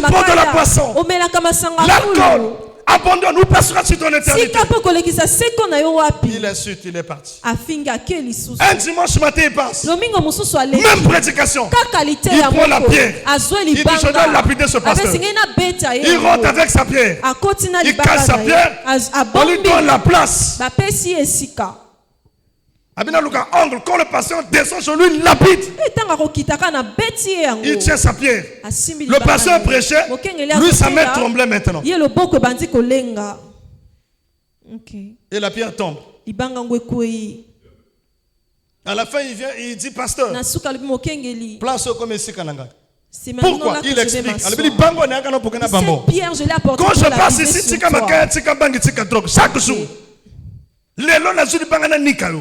prends de la boisson, l'alcool. abandonne ou passera sur ton éternité. Il insulte, il est parti. Un dimanche matin, il passe. Même prédication. Il prend la pierre. Il dit, je dois lapider ce pasteur. Il rentre avec sa pierre. Il casse sa pierre. On lui donne la place. Quand le pasteur descend sur lui, il lapide. Il tient sa pierre. Le pasteur prêchait. Lui, sa main tremblait maintenant. Et la pierre tombe. À la fin, il vient et il dit, pasteur, place comme ici. Pourquoi? Il explique. Quand je passe ici, chaque jour.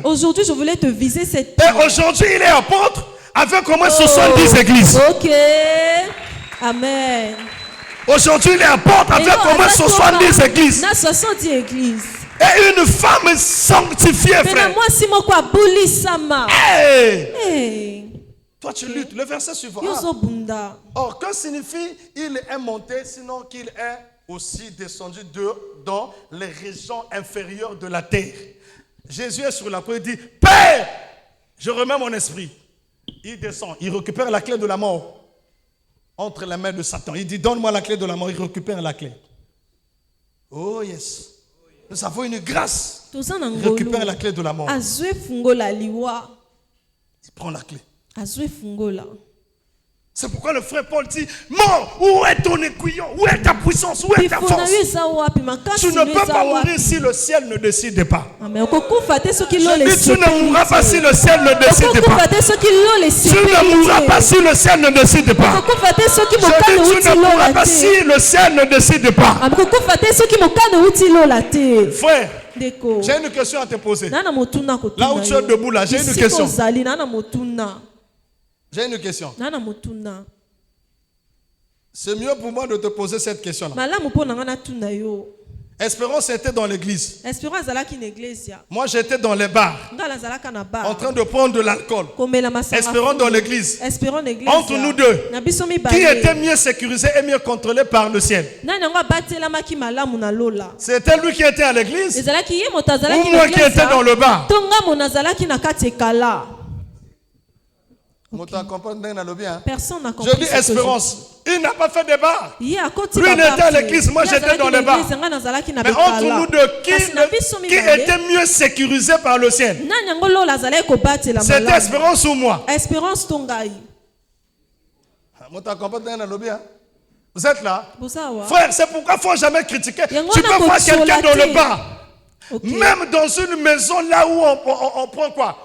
Aujourd'hui, je voulais te viser cette pierre. Et aujourd'hui, il est apôtre avec au moins 70 églises. Ok. Amen. Aujourd'hui, il est apôtre avec au moins 70 églises. 70 églises. Et une femme sanctifiée, frère. Hey. Toi, tu luttes. Le verset suivant. Or, que signifie il est monté, sinon qu'il est aussi descendu dans les régions inférieures de la terre. Jésus est sur la croix, il dit, Père, je remets mon esprit. Il descend, il récupère la clé de la mort entre les mains de Satan. Il dit, donne-moi la clé de la mort, il récupère la clé. Oh yes. Nous avons une grâce. Il récupère la clé de la mort. Il prend la clé. C'est pourquoi le frère Paul dit, mort, où est ton aiguillon? Où est ta puissance? Où est ta force? Tu ne peux pas mourir si le ciel ne décide pas. Je dis, tu ne mourras pas si le ciel ne décide pas. Tu ne mourras pas si le ciel ne décide pas. Je dis, tu ne mourras pas si le ciel ne décide pas. Frère, j'ai une question à te poser. Là où tu es debout, là, j'ai une question. J'ai une question. C'est mieux pour moi de te poser cette question-là. Espérance était dans l'église. Moi, j'étais dans les bars, en train de prendre de l'alcool. Espérons dans l'église. Entre nous deux, qui était mieux sécurisé et mieux contrôlé par le ciel? C'était lui qui était à l'église ou moi qui étais dans le bar? Personne n'a compris. Je dis Espérance. Il n'a pas fait de bar. Lui, il était à l'église. Moi, j'étais dans le bar. Mais entre nous deux, qui était mieux sécurisé par le ciel? C'était Espérance ou moi? Espérance Tongaï. Vous êtes là? Frère, c'est pourquoi il ne faut jamais critiquer. Tu peux voir quelqu'un dans le bar. Même dans une maison là où on prend quoi?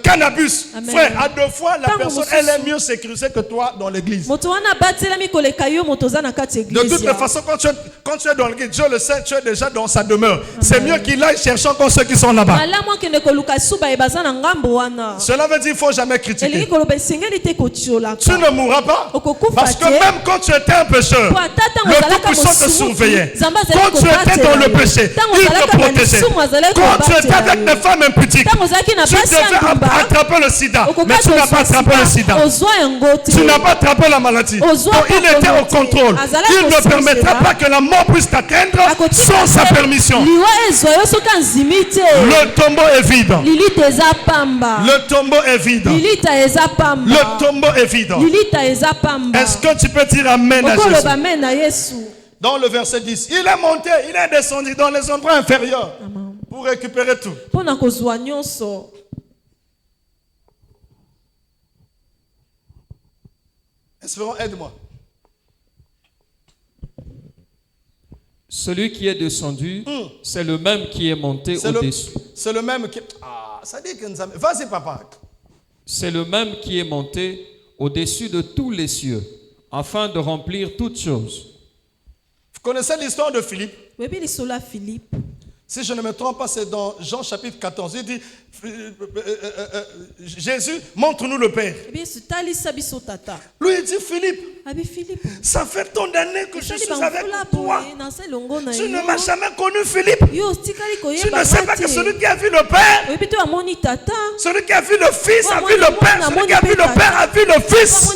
Cannabis. Amen. Frère, à deux fois la personne elle est mieux sécurisée que toi dans l'église. De toutes les façons, quand tu es dans l'église, Dieu le sait, tu es déjà dans sa demeure. C'est mieux qu'il aille chercher encore ceux qui sont là-bas. Cela veut dire qu'il ne faut jamais critiquer. Tu ne mourras pas. Parce que même quand tu étais un pécheur, le Tout-Puissant te surveillait. Quand tu étais dans le péché, il te protégeait. Quand tu étais avec des femmes impudiques, tu devais attraper le sida, mais tu n'as pas attrapé le sida. Tu n'as pas attrapé la maladie. Donc il était au contrôle. Il ne permettra pas que la mort puisse t'atteindre sans sa permission. Le tombeau est vide. Le tombeau est vide. Le tombeau est vide. Est-ce que tu peux dire Amen à Jésus? Dans le verset 10, il est monté, il est descendu dans les endroits inférieurs. Pour récupérer tout. Espérons, aide-moi. Celui qui est descendu, c'est le même qui est monté au-dessus. C'est le même qui... Ah, ça dit que nous avons... Vas-y, papa. C'est le même qui est monté au-dessus de tous les cieux, afin de remplir toutes choses. Vous connaissez l'histoire de Philippe? Si je ne me trompe pas, c'est dans Jean chapitre 14. Il dit, Jésus, montre-nous le Père. Lui, il dit, Philippe, ça fait tant d'années que je suis avec toi. Tu ne m'as jamais connu, Philippe. Tu ne sais pas que celui qui a vu le Père, celui qui a vu le Fils a vu le Père, celui qui a vu le Père a vu le Fils.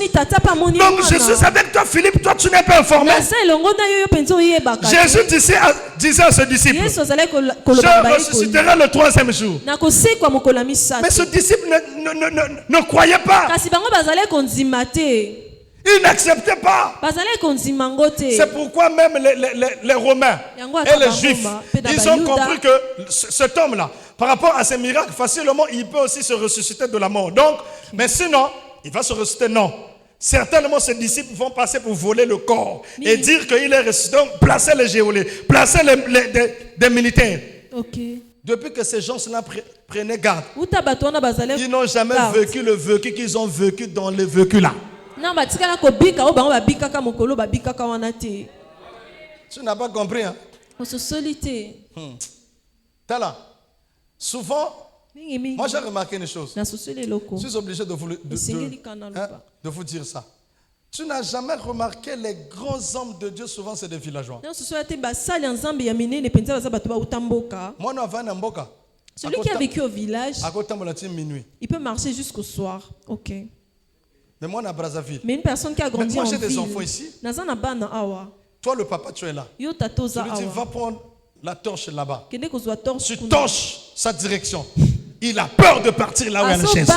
Donc je suis avec toi, Philippe, toi tu n'es pas informé. Jésus disait à ce disciple, je ressusciterai le 3e jour. Mais ce disciple ne croyait pas. Il n'acceptait pas. C'est pourquoi même les Romains et les Juifs, ils ont compris que cet homme-là, par rapport à ces miracles, facilement, il peut aussi se ressusciter de la mort. Donc, mais sinon, il va se ressusciter, non. Certainement, ses disciples vont passer pour voler le corps et dire qu'il est ressuscité. Donc, placer les géolés, placer des militaires. Depuis que ces gens-là prenaient garde, ils n'ont jamais vécu le vécu qu'ils ont vécu dans le vécu là. Tu n'as pas compris, hein? T'as là. Souvent, moi j'ai remarqué une chose. Je suis obligé de vous dire ça. Tu n'as jamais remarqué les grands hommes de Dieu, souvent c'est des villageois. Celui qui a vécu au village, il peut marcher jusqu'au soir. Ok. Mais une personne qui a grandi en ville, des enfants ici. Toi le papa, tu es là. Tu lui dis, va prendre la torche là-bas. Tu torches sa direction. Il a peur de partir là où il y a une chaise.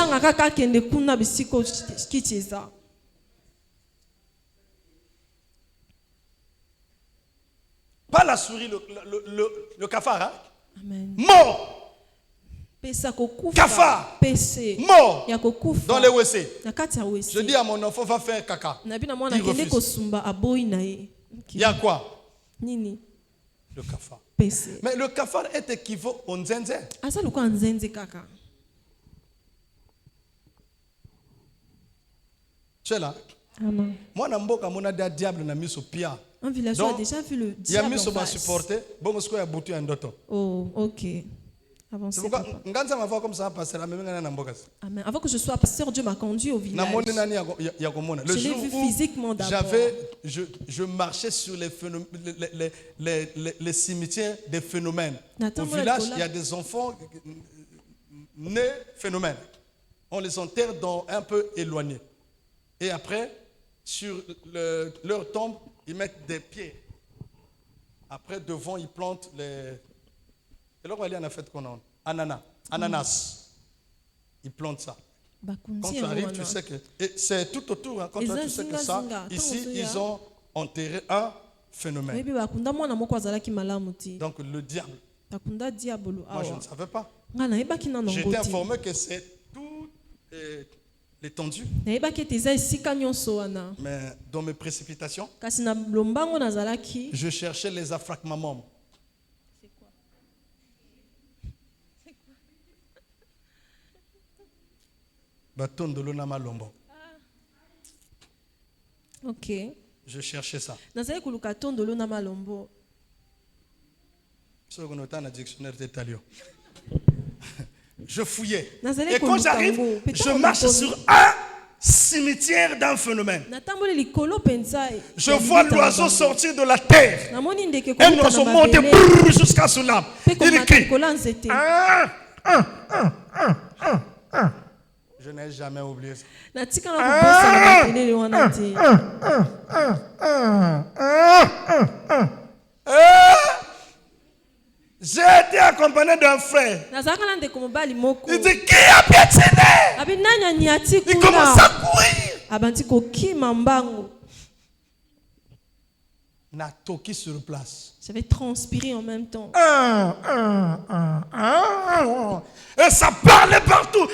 Pas la souris, le cafard. Hein? Amen. Mort. Cafard. Mort. Dans les WC. Je dis à mon enfant, va faire caca. Il refuse. Il y a quoi? Le cafard. Mais le cafard est équivalent au nzenze. Tu es là? Amen. Moi, je suis un diable, je suis pia. Un villageois a déjà vu le diable en face. Supporté. Oh, ok. C'est pourquoi, comme ça, Amen. Avant que je sois pasteur, Dieu m'a conduit au village. Le jour vu où physiquement je marchais sur les cimetières des phénomènes. Au village, il y a des enfants nés phénomènes. On les enterre dans un peu éloigné. Et après, sur leur tombe, ils mettent des pieds. Après, devant, ils plantent les... Et là, il y a une fête qu'on a. Ananas. Ils plantent ça. Quand tu arrives, tu sais que... Et c'est tout autour. Hein, quand tu sais que ça... Ici, ils ont enterré un phénomène. Donc, le diable. Moi, je ne savais pas. J'étais informé que c'est tout... l'étendue. Mais dans mes précipitations, je cherchais les afracmamom. C'est quoi? Bâton de l'onama lombo. Ok. Je cherchais ça. Je fouillais. Et quand j'arrive, je marche sur un cimetière d'un phénomène. Je vois l'oiseau sortir de la terre. Un oiseau monter jusqu'à sous l'âme. Il crie. Je n'ai jamais oublié ça. J'ai été accompagné d'un frère. Il dit, qui a piétiné? Il commence à courir. Natoki sur place. J'avais transpiré en même temps. Et ça parlait partout.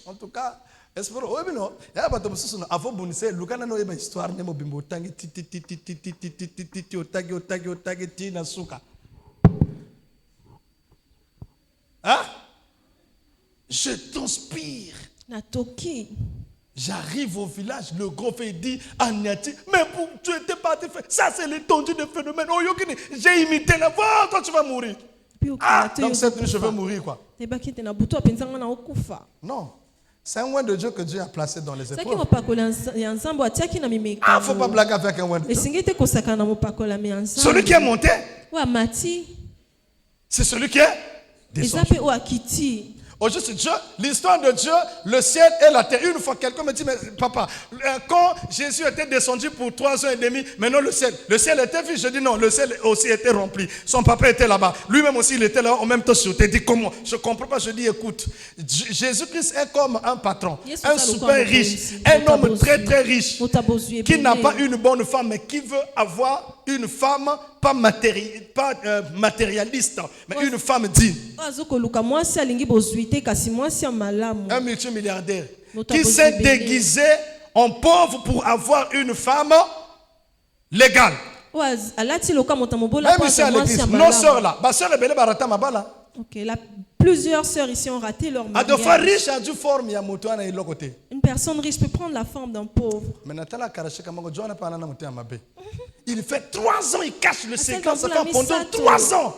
En tout cas, espero oui non ya bato mususu avant bonise lukana no yeba histoire ne mobimbo tangi ti otagi ti na suka. Hein? Je transpire. Natoki. J'arrive au village, le gros fait dit à Niati, mais tu étais parti faire. Ça, c'est l'étendue de phénomène. Oh, j'ai imité la voix, toi tu vas mourir. Ah, donc cette nuit, je vais mourir quoi. Non. C'est un oint de Dieu que Dieu a placé dans les épreuves. Ah, faut pas blaguer avec un oint de Dieu. Celui qui est monté, c'est celui qui est descendu. Au juste Dieu, l'histoire de Dieu, le ciel et la terre. Une fois, quelqu'un me dit, mais papa, quand Jésus était descendu pour 3 ans et demi, maintenant le ciel était vide. Je dis non, le ciel aussi était rempli. Son papa était là-bas. Lui-même aussi, il était là en même temps sur terre. Dit comment? Je ne comprends pas. Je dis, écoute, Jésus-Christ est comme un patron, un super riche, un homme très très riche, qui n'a pas une bonne femme, mais qui veut avoir une femme pas matérialiste, mais une femme digne. Un multimilliardaire qui s'est déguisé en pauvre pour avoir une femme légale. Même ici à l'église, nos soeurs là, ma soeur est belle, barata mabala. Plusieurs sœurs ici ont raté leur mariage. Une personne riche peut prendre la forme d'un pauvre. Il fait 3 ans, il cache le secret de sa femme pendant 3 ans.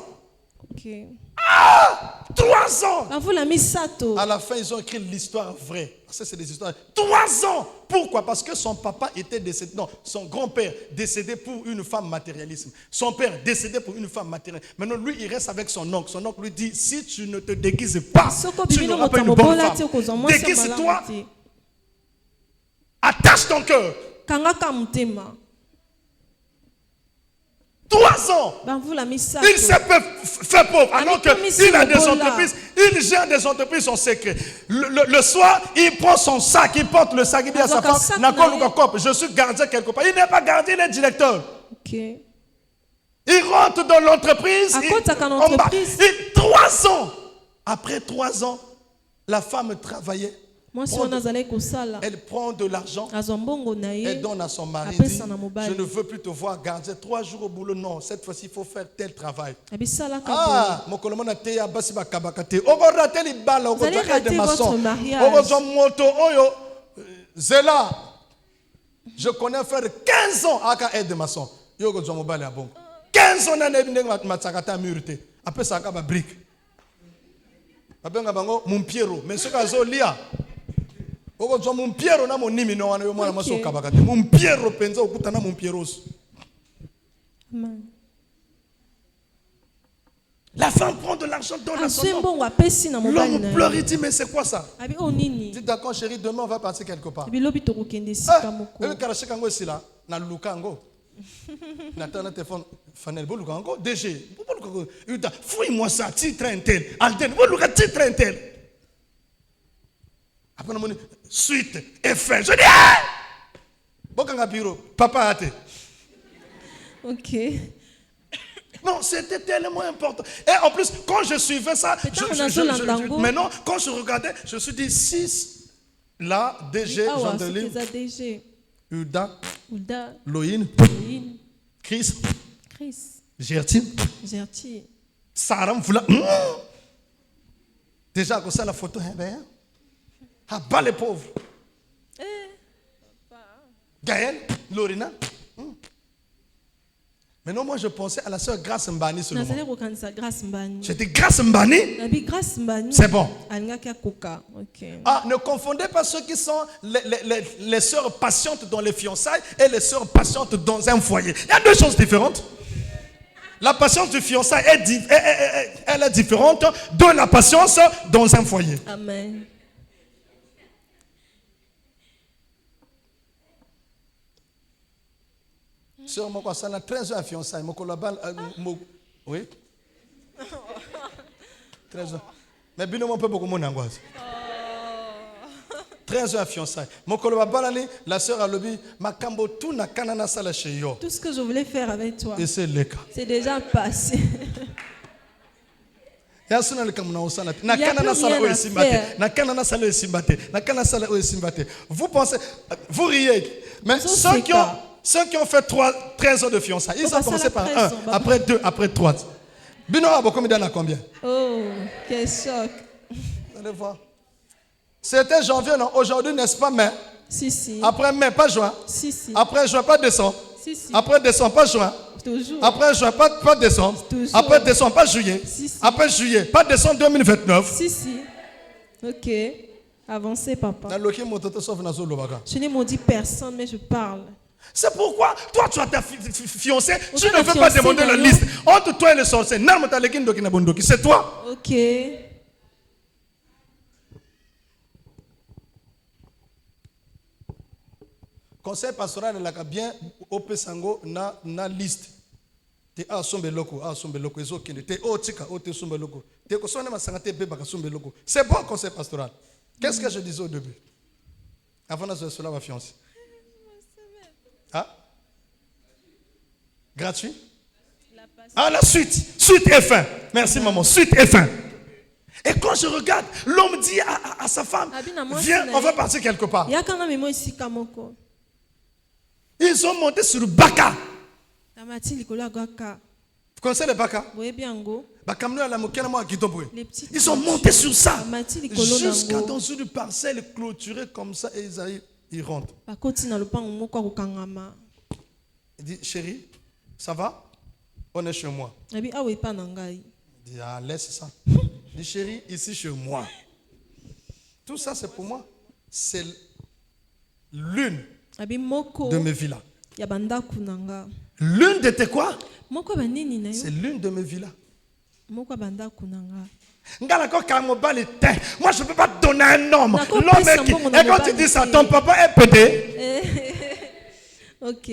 Okay. 3 ans. À la fin, ils ont écrit l'histoire vraie. Ça, c'est des histoires. 3 ans. Pourquoi? Parce que son papa était décédé. Non, son grand-père décédé pour une femme matérialiste. Son père décédé pour une femme matérialiste. Maintenant, lui, il reste avec son oncle. Son oncle lui dit, si tu ne te déguises pas, tu n'auras pas une bonne femme. Déguise-toi. Attache ton cœur. 3 ans. Il s'est fait pauvre. Alors qu'il a des entreprises, il gère des entreprises en secret. Le soir, il prend son sac, il porte le sac, il dit à sa femme, je suis gardien quelque part. Il n'est pas gardien, il est directeur. Okay. Il rentre dans l'entreprise. 3 ans. Après 3 ans, la femme travaillait. Elle prend de l'argent, elle donne à son mari, dit, je ne veux plus te voir gardien 3 jours au boulot, non, cette fois-ci il faut faire tel travail. Ah, mon colomon a été à Bassiba Kabakate. On va rater les balles, on va rater des maçons. On va faire moto, Zéla. Je connais faire 15 ans à aide de maçon. 15 ans à aide matsakata murite. Après ça, à brique. Après ça, mon pierrot. Mais ce que j'ai lia. Mon pierrot na mon nimi no wana yo mwana maso kabakate. Mon pierrot penza okutana mon pierrot. La femme prend de l'argent dans la son homme. L'homme pleure, il dit mais c'est quoi ça? Dit d'accord chérie, demain on va partir quelque part. Le karashikango ici là, na lukango. Natana téléphone Fanel bolukango DG. Fouille-moi ça, titre intel. Alden, boluka titre intel. Après on suite et fin. Je dis Bokanga bureau, papa a été. OK. Non, c'était tellement important. Et en plus, quand je suivais ça, maintenant, quand je regardais, je me suis dit 6 là, DG, Jean-Deline, Uda, Loïne, Chris, Gertine, Saram, Foula. Déjà, comme ça, la photo, ah, pas les pauvres. Gaël, Lorina. Maintenant, moi, je pensais à la sœur Grace Mbani seulement. J'étais Grace Mbani. C'est bon. Okay. Ah, ne confondez pas ceux qui sont les sœurs patientes dans les fiançailles et les sœurs patientes dans un foyer. Il y a 2 choses différentes. La patience du fiançailles elle est différente de la patience dans un foyer. Amen. Sur mon ça a 13 ans à fiançailles. Oui. 13 ans. Mais bien, on peut beaucoup moins d'angoisse. 13 ans à fiançailles. La sœur a lobby, tout ce que je voulais faire avec toi, et c'est le cas. C'est déjà passé. Il y a vous pensez, vous riez, mais ceux qui ont fait 13 ans de fiançailles, ils ont commencé par 1, après 2, après 3. Bino a beaucoup mis à combien? Oh, quel choc. Vous allez voir. C'était janvier, non? Aujourd'hui, n'est-ce pas, mais Si. Après mai, pas juin. Si. Après juin, pas décembre. Si. Après décembre, pas juin. Toujours. Après juin, pas décembre. Toujours. Après décembre, pas juillet. Si. Après juillet, pas décembre 2029. Si. Ok. Avancez, papa. Je n'ai maudit personne, mais je parle. C'est pourquoi toi tu as ta fiancée, tu ne veux pas demander la liste entre toi et le sorcier. C'est toi. Ok. Conseil pastoral est bien au Pesango na liste. Te a sombe loko ezokende te o tika o te sombe loko. Te ko sona masangate be baka sombe loko. C'est bon conseil pastoral. Qu'est-ce que je disais au début? Avant de se cela ma fiancée. Ah? Gratuit? La suite. Suite et fin. Merci maman. Suite et fin. Et quand je regarde, l'homme dit à sa femme, viens, on va partir quelque part. Ils ont monté sur Baka. Vous connaissez le Baka? Ils ont monté sur ça. Jusqu'à dans une parcelle clôturée comme ça et ils rentrent. Il dit, chérie, ça va? On est chez moi. Il dit, laisse ça. Il dit, chérie, ici chez moi. Tout ça, c'est pour moi. C'est l'une de mes villas. L'une de tes quoi? C'est l'une de mes villas. Moi, je ne peux pas te donner un homme. Et quand tu dis ça, ton papa est pédé. Ok.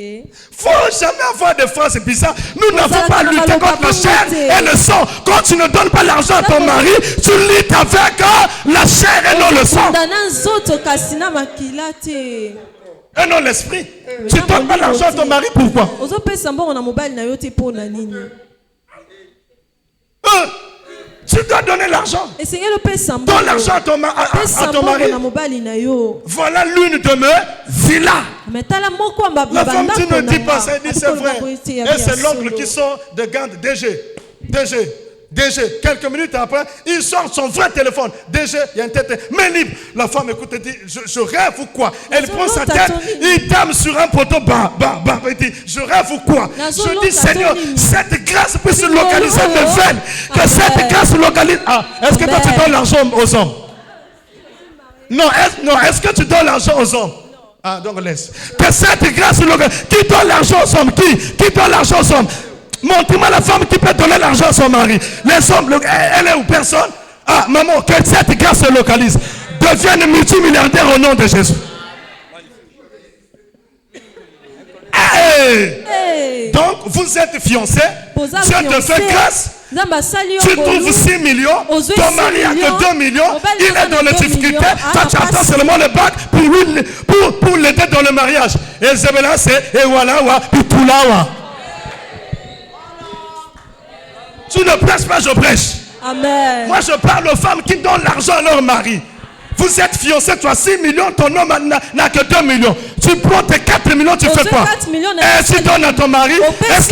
Faut jamais avoir de phrases bizarres. Nous n'avons pas lutté contre la chair et le sang. Quand tu ne donnes pas l'argent à ton mari, tu luttes avec la chair et non le sang. Et non l'esprit. Tu ne donnes pas l'argent à ton mari, pourquoi? Tu dois donner l'argent. Donne l'argent à ton mari. Voilà l'une de mes villas. La femme, tu ne dis pas ça, elle dit c'est vrai. Et c'est l'oncle qui sort de Gand, DG. Quelques minutes après, il sort son vrai téléphone. DG, il y a une tête, mais libre. La femme écoute et dit, je rêve ou quoi? Elle prend sa tête, il dame sur un poteau, il dit, je rêve ou quoi? Je dis, Seigneur, cette grâce puisse localiser mes veines. Que cette grâce localise. Est-ce que toi tu donnes l'argent aux hommes? Non, est-ce que tu donnes l'argent aux hommes? Donc laisse. Que cette grâce localise. Qui donne l'argent aux hommes? Qui donne l'argent aux hommes? Montre-moi la femme qui peut donner l'argent à son mari. Les hommes, elle est où? Personne. Maman, que cette grâce se localise. Devienne multimilliardaire au nom de Jésus. Hey. Donc, vous êtes fiancés. Dieu te fait grâce. Tu trouves 6 millions. Ton mari a que 2 millions. Il est dans les difficultés. Toi, tu attends seulement le bac pour l'aider dans le mariage. Et Zébéla, c'est et voilà, et tout là. Tu ne prêches pas, je prêche. Amen. Moi, je parle aux femmes qui donnent l'argent à leur mari. Vous êtes fiancés, tu as 6 millions, ton homme n'a que 2 millions. Tu prends tes 4 millions, tu fais quoi? Et tu donnes à ton mari. Est-ce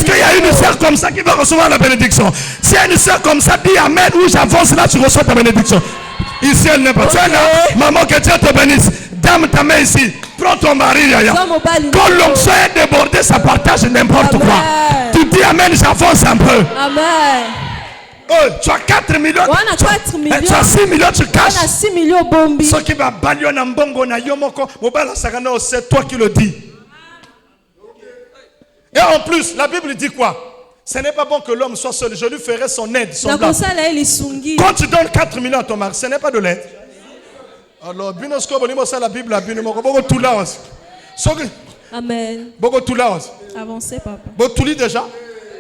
qu'il y a une sœur comme ça qui va recevoir la bénédiction? S'il y a une sœur comme ça, dis Amen, où j'avance là, tu reçois ta bénédiction. Ici, elle n'est pas. Tu es là, maman, que Dieu te bénisse. Dame ta main ici. Prends ton mari, Yaya. Quand l'onction est débordée, ça partage n'importe quoi. Tu dis Amen, j'avance un peu. Amen. Tu as 4 millions. Tu as 6 millions, tu caches. On a 6 millions bombi. Ce qui va balayer na mbongo na yomoko, c'est toi qui le dis. Et en plus, la Bible dit quoi? Ce n'est pas bon que l'homme soit seul. Je lui ferai son aide, son blanc. Quand tu donnes 4 millions à ton mari, ce n'est pas de l'aide. Alors, binosko bonimo ça la Bible, la Bible, beaucoup tout là. Amen. Beaucoup tout là. Avancez, papa. Beaucoup tout lit déjà.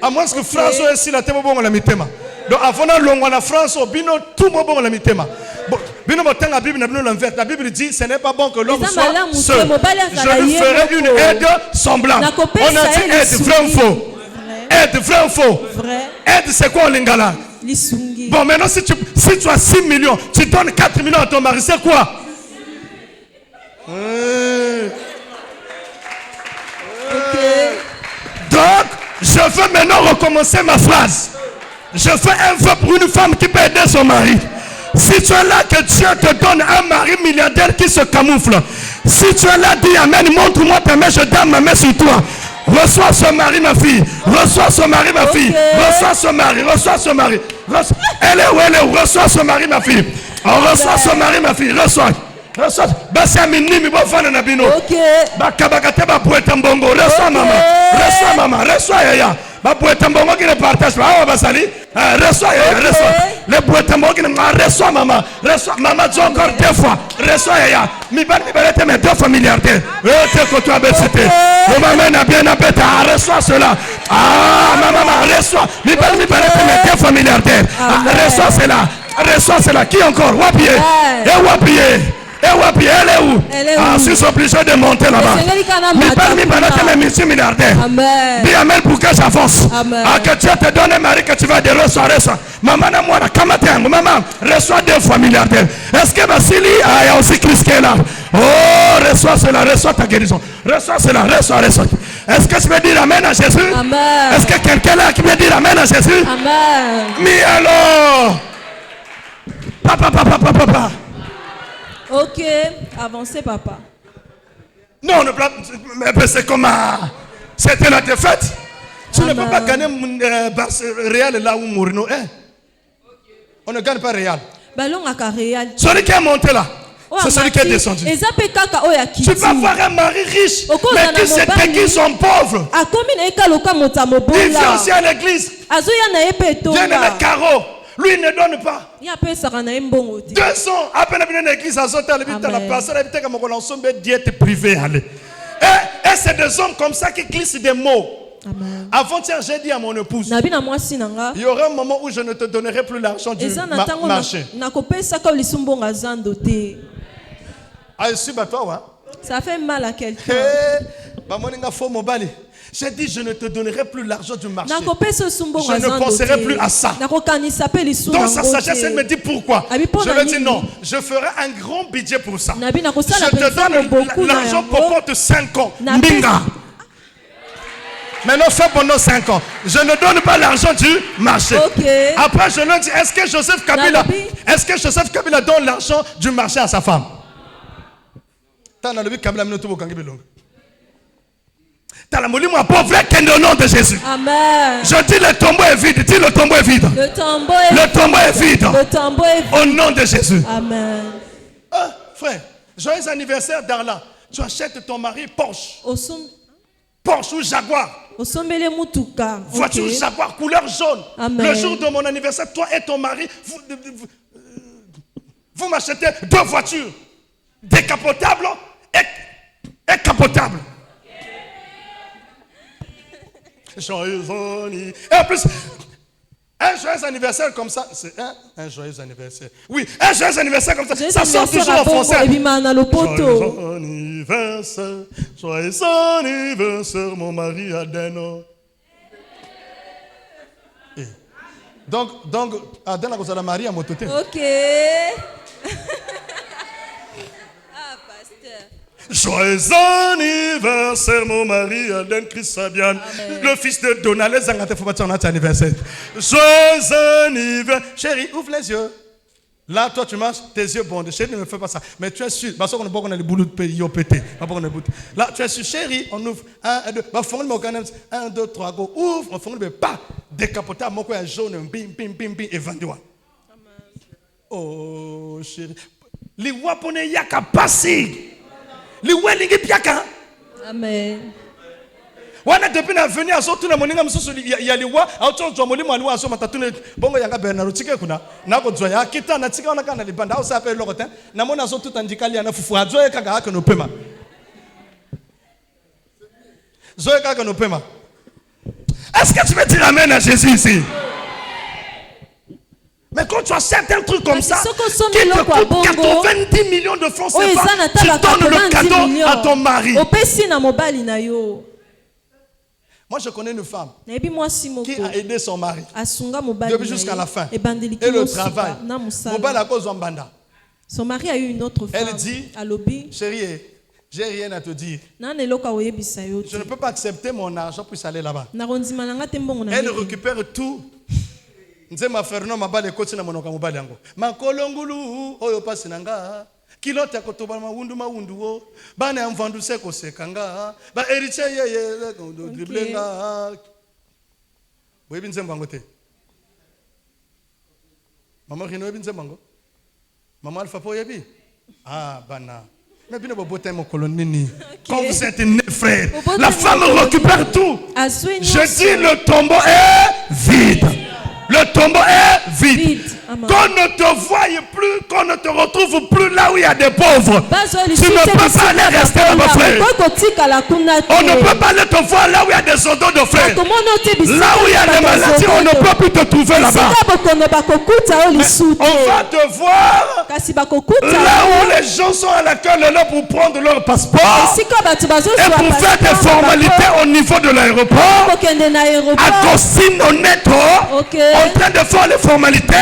À moins que France soit ici, la table bon la mitema. Donc avant la longue la France, bino tout bon la mitema. Bino motin la Bible n'a pas l'envers. La Bible dit, ce n'est pas bon que l'homme soit seul. Je lui ferai une aide semblable. On a dit aide vrai ou faux. Aide vrai ou faux. Aide c'est quoi en lingala? Bon, maintenant, si tu as 6 millions, tu donnes 4 millions à ton mari, c'est quoi? Donc, je veux maintenant recommencer ma phrase. Je fais un vœu pour une femme qui peut aider son mari. Si tu es là, que Dieu te donne un mari milliardaire qui se camoufle. Si tu es là, dis Amen. Montre-moi ta main, je donne ma main sur toi. Reçois ce mari, ma fille. Reçois ce mari, ma fille. Reçois ce mari. Reçois ce mari. Elle est où? Elle est où? Reçois ce mari, ma fille. Reçois ce mari, ma fille. Reçois. Reçois. Reçois maman. Reçois maman. Reçois yaya. Qui ne partage pas. Reçois yaya. Reçois. Les bouetambo qui ne reçois maman. Reçois maman. Tu encore 2 fois. Reçois yaya. Mi ban mi balete mais 2 fois milliardaire. Reçois cela. Ah maman reçois. Mi ban mi balete mais 2 fois milliardaire. Reçois cela. Reçois cela. Qui encore? Wapier. Et wapier. Et Wapi, elle est où? Ah, je suis obligé de monter là-bas. Mais parmi les multimilliardaires. Dis Amen pour que j'avance. Ah, que Dieu te donne un mari que tu vas de recevoir. Maman, moi, maman, reçois 2 fois milliardaire. Est-ce que Vassili a aussi Christ qui est là? Oh, reçois cela, reçois ta guérison. Reçois cela, reçois. Est-ce que tu veux dire Amen à Jésus? Amen. Est-ce que quelqu'un là qui veut dire Amen à Jésus? Amen. Mais alors, papa. Ok, avancez, papa. Non, mais c'est comme c'était la défaite. Tu ne peux pas gagner Real là où Mourinho est. On ne gagne pas Real. Celui qui est monté là, c'est celui qui est descendu. Tu vas voir un mari riche, mais qui se déguise en pauvre. Il vient aussi à l'église. Viens dans les carreaux. Lui ne donne pas. 200 à peine à l'église à Zota, la place, la diète privée. Et c'est des hommes comme ça qui glissent des mots. Avant-hier, j'ai dit à mon épouse, il y aura un moment où je ne te donnerai plus l'argent du marché. Ça fait mal à quelqu'un. J'ai dit, je ne te donnerai plus l'argent du marché. Je ne penserai plus à ça. Dans sa sagesse, elle me dit pourquoi. Je lui dis non, je ferai un grand budget pour ça. Je te donne l'argent pour porter 5 ans. Minga. Maintenant, fais pendant 5 ans. Je ne donne pas l'argent du marché. Après, je lui dis, est-ce que Joseph Kabila donne l'argent du marché à sa femme? Au nom de Jésus. Amen. Je dis le tombeau est vide. Dis le tombeau est vide. Le tombeau est vide. Au nom de Jésus. Amen. Frère, joyeux anniversaire Darla. Tu achètes ton mari Porsche. Porsche ou Jaguar. Voiture Jaguar couleur jaune. Amen. Le jour de mon anniversaire, toi et ton mari, vous m'achetez 2 voitures. Décapotables et capotables. Joyeux anniversaire. Et en plus, un joyeux anniversaire comme ça, c'est un joyeux anniversaire. Oui, un joyeux anniversaire comme ça, ça sort toujours en français. Joyeux anniversaire, mon mari Adeno. Donc, Adena, vous allez marier à mon côté. Ok. Joyeux anniversaire, mon mari, Alain Christ Sabian, le fils de Donald, les informations on a anniversaire. Joyeux anniversaire. Chérie, ouvre les yeux. Là, toi, tu marches, tes yeux bondés. Chérie, ne me fais pas ça. Mais tu es sûr. Parce qu'on a les boulots de pays, pété. Là, tu es sûr, chérie, on ouvre. 1, 2, 1, 2, 3, go. Ouvre, on fait pas. Décapotable, mon coin jaune, bim, et vendu. Oh, chérie. Les wapone yaka passi. Amen. Wana depuis na venir aso tuna moninga msusu ya liwa auto zo molimo aliwa aso matatune bongo yanga Bernard tike kuna nako zo ya kita na tika ona kana libanda au sape lokote na mona aso tutandikali ana fufu azo eka ga no pema zo eka no pema. Est-ce que tu veux dire amen à Jésus ici? Mais quand tu achètes un truc comme ça, qui te coûte 90 millions de francs CFA, tu donnes le cadeau à ton mari. Moi, je connais une femme qui a aidé son mari depuis jusqu'à la fin. Et le travail. Son mari a eu une autre femme. Elle dit, chérie, j'ai rien à te dire. Je ne peux pas accepter mon argent pour aller là-bas. Elle récupère tout. Nze maferno mabale koti na monoka mobali yango makolongulu oyo pasi nanga Kilote kotoba mawundu mawundu bana mvandu seko sekanga ba eriche ye driblenga webi nzembango te mama rino webi nzembango mama alpha po yebi bana mais bien bobote mon colonne quand vous êtes né frère la femme récupère tout. Je dis le tombeau est vide. Le tombeau est vide. Qu'on ne te voie plus, qu'on ne te retrouve plus là où il y a des pauvres. Tu ne peux pas aller rester là-bas, frère. On ne peut pas aller te voir là où il y a des soldats de frère. Là où il y a des maladies, on ne peut plus te trouver là-bas. On va te voir là où les gens sont à l'accueil là pour prendre leur passeport et pour faire des formalités au niveau de l'aéroport. À Cosine Honnêto, en train de faire les formalités.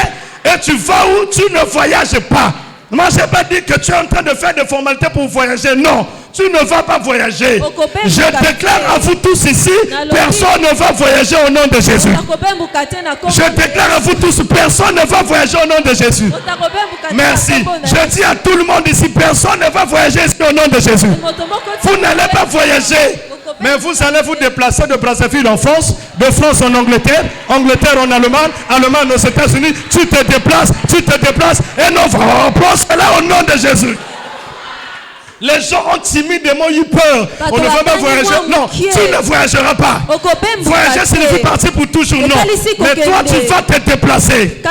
Et tu vas où tu ne voyages pas. Moi, je n'ai pas dit que tu es en train de faire des formalités pour voyager. Non, tu ne vas pas voyager. Je déclare à vous tous ici, personne ne va voyager au nom de Jésus. Je déclare à vous tous, personne ne va voyager au nom de Jésus. Merci. Je dis à tout le monde ici, personne ne va voyager ici au nom de Jésus. Vous n'allez pas voyager. Mais vous allez vous déplacer de Brazzaville en France, de France en Angleterre, Angleterre en Allemagne, Allemagne aux États-Unis. Tu te déplaces, et nous repose là au nom de Jésus. Les gens ont timidement eu peur. On ne va pas voyager. Non, tu ne voyageras pas. Voyager signifie partir pour toujours. Non. Mais toi, tu vas te déplacer.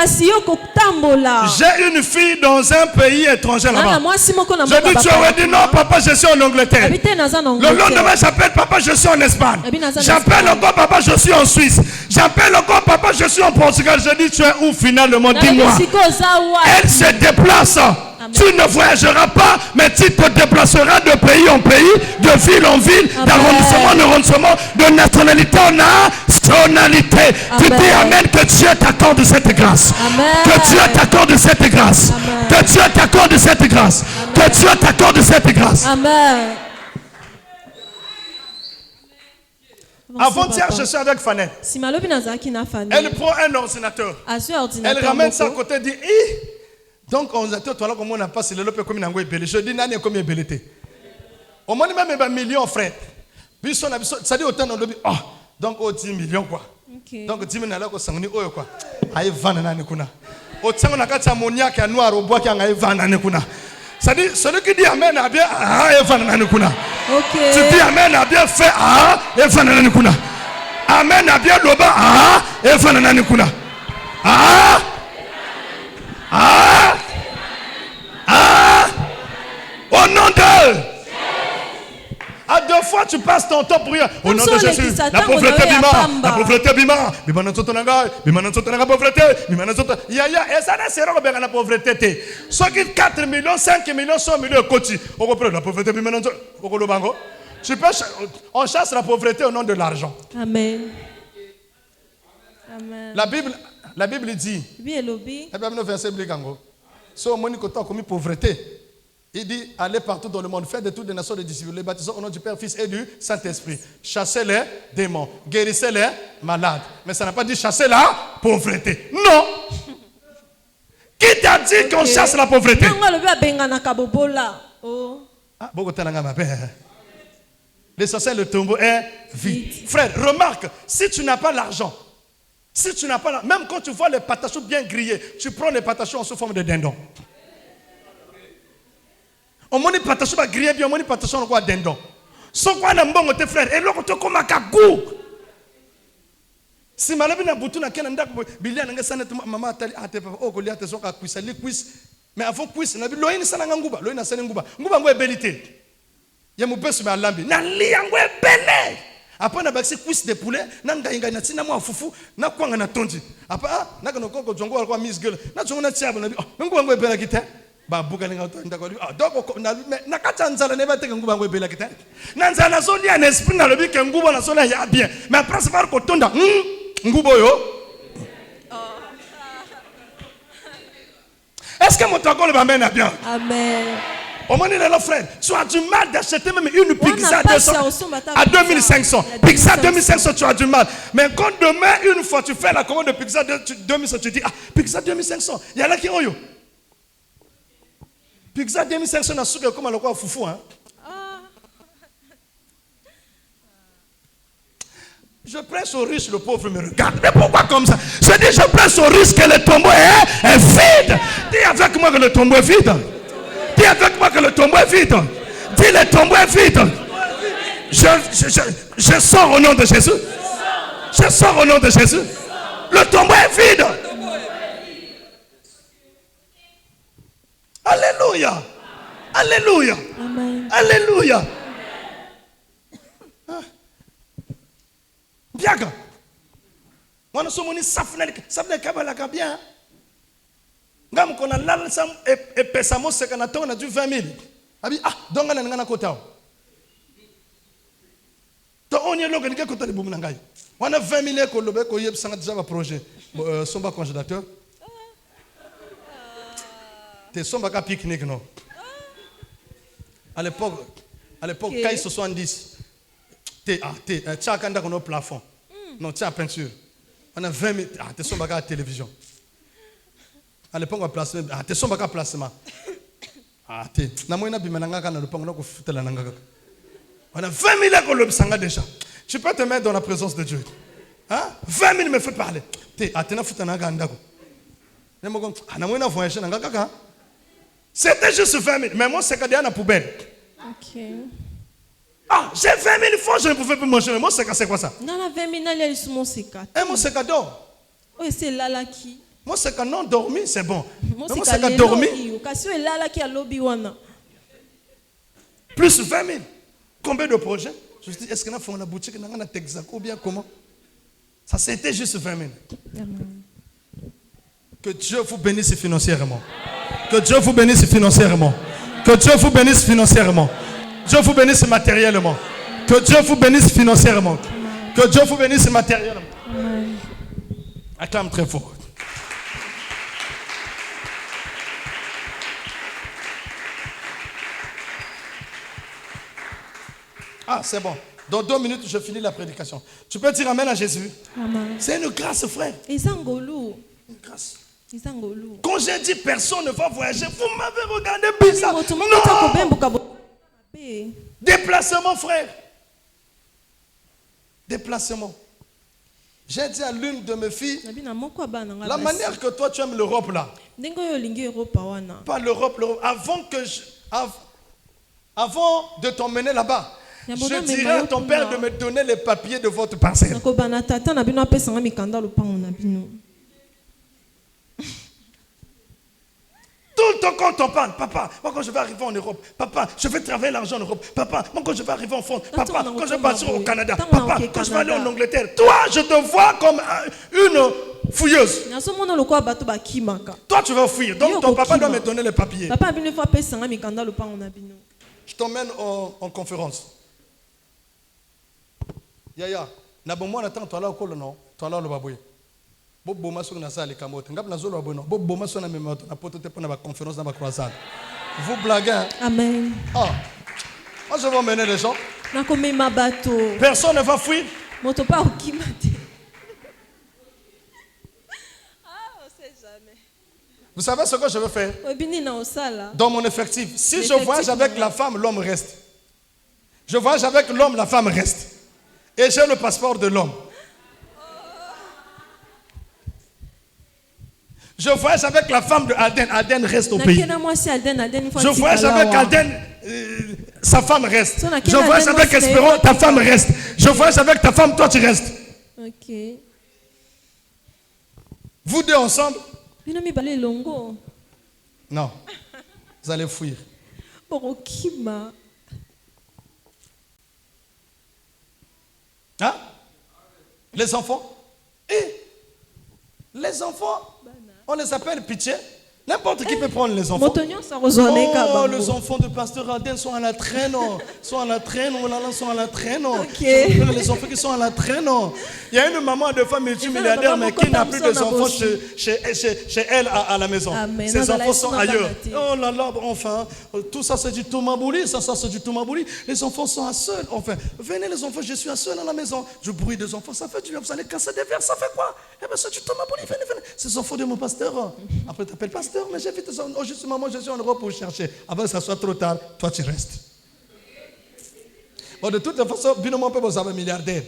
J'ai une fille dans un pays étranger là-bas. Je dis, tu aurais dit non, papa, je suis en Angleterre. Le lendemain, j'appelle papa, je suis en Espagne. J'appelle encore papa, je suis en Suisse. J'appelle encore papa, je suis en Portugal. Je dis, tu es où finalement? Dis-moi. Elle se déplace. Tu ne voyageras pas, mais tu te déplaceras de pays en pays, de ville en ville, d'arrondissement en arrondissement, de nationalité en nationalité. Tu dis amen, que Dieu t'accorde cette grâce. Que Dieu t'accorde cette grâce. Que Dieu t'accorde cette grâce. Que Dieu t'accorde cette grâce. Amen. Avant-hier, je suis avec Fanel. Elle prend un ordinateur. Elle ramène ça à côté et dit, donc on a dit toi là comment on a passé le lope comme nango ebele. Je dis nani comme ebelete. Au moins même un million frère. Puis ça dit autant on dit donc 10 millions quoi. Donc 10 millions là ko sangni oyo quoi. Aye vana nani kuna. Autant on a kata monia qui a noir au bois qui a aye vana nani kuna. Ça dit celui qui dit amen a bien aye vana nani kuna. Tu dis amen a bien fait et vana nani kuna. Amen a bien loba et vana nani kuna. Au nom de à deux fois tu passes ton temps pour rien. Au nom de Jésus, la pauvreté bima, la pauvreté bima. Bimana sotonanga pauvreté, bimana sotonanga. Et ça ne sera pas la pauvreté té. Soit qui 4 millions, 5 millions, 100 millions côté. On reprend la pauvreté bimana sotonanga. Tu peux, on chasse la pauvreté au nom de l'argent. Amen. Amen. La Bible dit, si on a commis pauvreté, il dit, allez partout dans le monde, faites de toutes les nations des disciples, les baptisons au nom du Père, Fils et du Saint-Esprit. Chassez les démons, guérissez les malades. Mais ça n'a pas dit chasser la pauvreté. Non. Qui t'a dit qu'on chasse la pauvreté? L'essentiel, le tombeau est vide. Frère, remarque, si tu n'as pas l'argent, même quand tu vois les patachous bien grillés, tu prends les patachous en sous forme de dindon. On m'a dit patachous va griller bien, on m'a dit patachous en quoi dindon. Sans quoi on a bon tes frères, et l'autre comme un cagou. Si malabi na butu na kena ndako bilia na ngesa na maman atali ate papa o golia te soka kwisa li kwis mais avant kwis na bi loyini sana nguba loyina sana nguba ngo ebelité ya mupesu ba lambi na li yango ebele. Après, on a baxé cuisse de poulet, on a fait un foufou, on a fait un tondi. Après, on a fait un miss girl, on a fait un tiable, on a fait un guitare. Donc, on a fait un zone un esprit dans le but que Ngouba na zone ya bien. Mais après, c'est pas que tonda. Ngoubo yo. Est-ce que mon temps va mener bien? Amen. Au moment où frère, tu as du mal d'acheter même une pizza à 2500. Pizza 2500, tu as du mal. Mais quand demain, une fois tu fais la commande de pizza 2500, tu dis, pizza 2500. Il y a là qui ont eu. Pizza 2500 na souka comme le quoi foufou hein. Je presse au risque, le pauvre me regarde. Mais pourquoi comme ça? Je dis, je presse au risque que le tombeau est vide. Dis avec moi que le tombeau est vide. Dis avec moi que le tombeau est vide. Dis le tombeau est vide. Je sors au nom de Jésus. Je sors au nom de Jésus. Le tombeau est vide. Alléluia. Alléluia. Alléluia. Biaga. Moi nous sommes safnel kabala bien. Ngam kona lal sam et pesamo se kana to na du 20 000. Abi donga na ngana kota. To onye logo nike kota de bumu ngai. On a 20 000 ko lobe ko yeb sanga déjà ba projet somba congélateur. Te somba ka pique-nique non. À l'époque okay. Kai 70. Tchakanda kono plafond. Non, tiens peinture. On a 20 000. T'es son bagage à télévision. À l'époque, on a placé. T'es son bagage à placement. T'es. On a 20 000 déjà. Tu peux te mettre dans la présence de Dieu. Hein? 20 000 me fait parler. C'était juste 20 000. Mais moi, c'est qu'à la poubelle. Ok. J'ai 20 000 fois, je ne pouvais plus manger. Moi, c'est quoi ça? Non, la 20 000, il y a mon sécat. Et mon sécat dort. Oui, c'est là qui. Moi, c'est quand non dormi, c'est bon. Moi, c'est quand dormi. Occasion est là qui a lobby one. Plus 20 000. Combien de projets? Je me dis, est-ce qu'on a fait une boutique, on a Texac ou bien comment? Ça, c'était juste 20 000. Que Dieu vous bénisse financièrement. Que Dieu vous bénisse financièrement. Que Dieu vous bénisse financièrement. Dieu vous bénisse matériellement. Que Dieu vous bénisse financièrement. Que Dieu vous bénisse matériellement. Acclame très fort. C'est bon. Dans 2 minutes, je finis la prédication. Tu peux dire amen à Jésus. Amen. C'est une grâce, frère. Une grâce. Quand j'ai dit personne ne va voyager, vous m'avez regardé bizarre. Non. Déplacement, frère. Déplacement. J'ai dit à l'une de mes filles, la manière que toi tu aimes l'Europe là. Pas l'Europe. Avant de t'emmener là-bas, je dirais à ton père de me donner les papiers de votre parcelle. Tout le temps quand on parle, papa, moi quand je vais arriver en Europe, papa, je vais travailler l'argent en Europe, papa, moi quand je vais arriver en France, papa, quand je vais partir au Canada, papa, quand je vais aller en Angleterre, toi je te vois comme une fouilleuse. Toi tu vas fuir, donc ton papa doit me donner les papiers. Je t'emmène en conférence. Yaya, n'abonne-moi n'attends toi là au col non, toi là le baboué. Vous blaguez. Hein? Amen. Moi je vais emmener les gens. Personne ne va fuir. Vous savez ce que je veux faire? Dans mon effectif, si je voyage avec la femme, l'homme reste. Je voyage avec l'homme, la femme reste. Et j'ai le passeport de l'homme. Je voyage avec la femme de Alden. Alden reste au pays. Je voyage avec Alden. Sa femme reste. Je voyage avec Espérance. Ta femme reste. Je voyage avec ta femme. Toi, tu restes. Ok. Vous deux ensemble? Non. Vous allez fuir. Hein? Les enfants? Les enfants? On les appelle pitié. N'importe qui peut prendre les enfants. Oh, les enfants de pasteur Alden sont à la traîne. Sont à la traîne. Okay. Les enfants qui sont à la traîne. Il y a une maman de femme multimilliardaire mais qui n'a plus de enfants chez elle à la maison. Ses enfants sont ailleurs. Oh là là, enfin, tout ça c'est du Toumabouli. Ça c'est du Toumabouli. Les enfants sont à seul. Enfin, venez les enfants, je suis à seul à la maison. Du bruit des enfants, ça fait du bien. Vous allez casser des verres, ça fait quoi? Eh bien c'est du Toumabouli, venez. Ces enfants de mon pasteur. Après t'appelles pasteur. pasteur, mais j'ai vu tout ça. Oh, justement, moi, je suis en Europe pour chercher. Avant que ça soit trop tard, toi, tu restes. Bon, de toute façon, binomon peut vous avoir milliardaire.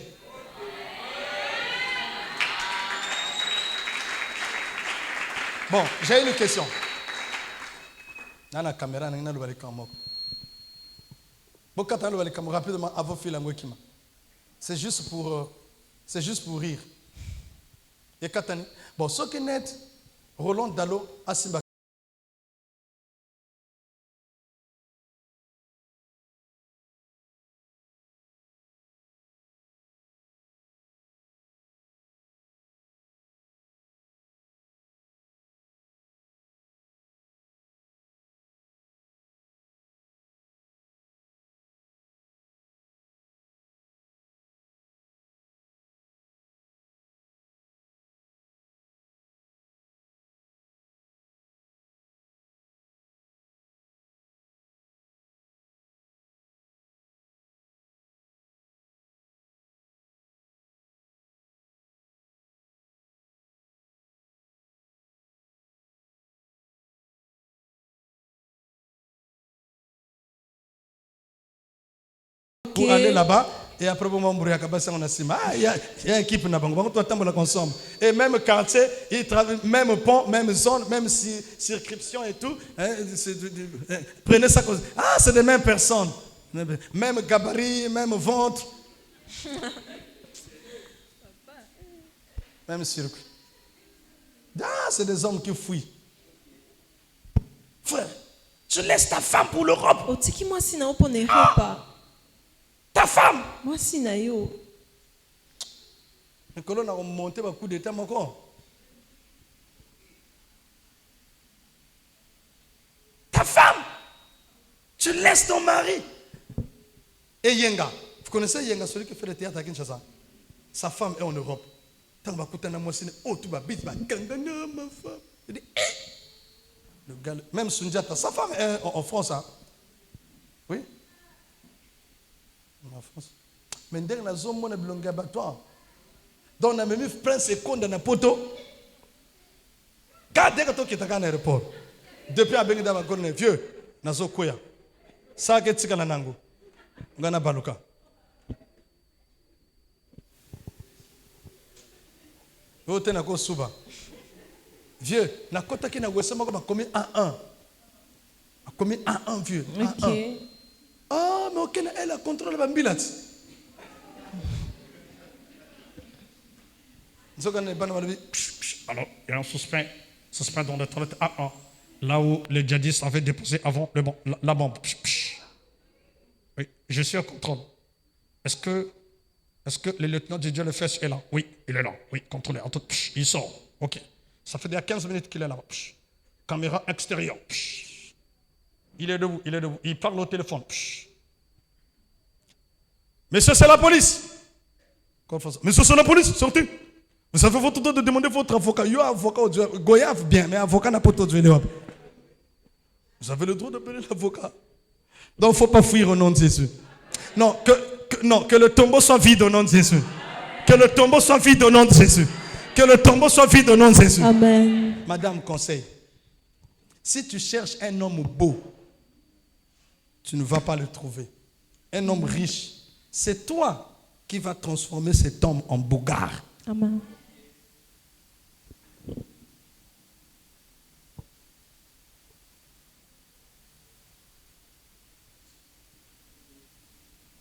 Bon, j'ai une question. Dans la caméra, il y a le caméra. Rapidement, à vos filles, c'est juste pour rire. Et Katani. Bon, ce qui est net, Roland Dalo, Asimba. Pour aller là-bas, et après, on a il y a une équipe, on consomme. Et même quartier, ils travaillent, même pont, même zone, même circonscription et tout. Prenez ça comme ah, c'est les mêmes personnes. Même gabarit, même ventre. Même circuit. Ah, c'est des hommes qui fuient. Frère, tu laisses ta femme pour l'Europe. Ta femme. Moi, si nayo. Les colons ont monté un coup d'état encore. Ta femme. Tu laisses ton mari. Et Yenga. Vous connaissez Yenga, celui qui fait le théâtre à Kinshasa? Sa femme est en Europe. Tant que tu as oh, tu vas bite, ma femme. Il dit, le gars, même Sundiata, sa femme est en France. Hein? Oui. En France. Mais dès que la zone est blongue abattoir, donc on a même plein de secondes dans le poteau. Quand dès que tu es à l'aéroport, depuis à Benguida, on est vieux, na zo koya. Ça que tu as nango, on a baluka. Vous êtes na ko suba. Vieux, na kota ki na wesa mako ba commis à 1. A commis à 1 vieux. OK. Ah, mais ok, elle a contrôlé la bilat. Alors, il y a un suspect dans la toilette A1, là où les djihadistes avaient déposé avant la bombe. Oui, je suis en contrôle. Est-ce que le lieutenant Didier Lefebvre est là? Oui, il est là. Oui, contrôlé. Il sort. Ok. Ça fait déjà 15 minutes qu'il est là-bas. Caméra extérieure. Il est debout. Il parle au téléphone. Monsieur, c'est la police. Monsieur, c'est la police. Sortez. Vous avez votre droit de demander votre avocat. Il y a un avocat. Goyave bien, mais avocat n'a pas de droit. Vous avez le droit d'appeler l'avocat. Donc, il ne faut pas fuir au nom de Jésus. Non, que le tombeau soit vide au nom de Jésus. Que le tombeau soit vide au nom de Jésus. Que le tombeau soit vide au nom de Jésus. Amen. Madame, conseil. Si tu cherches un homme beau, tu ne vas pas le trouver. Un homme riche, c'est toi qui vas transformer cet homme en bougard. Amen.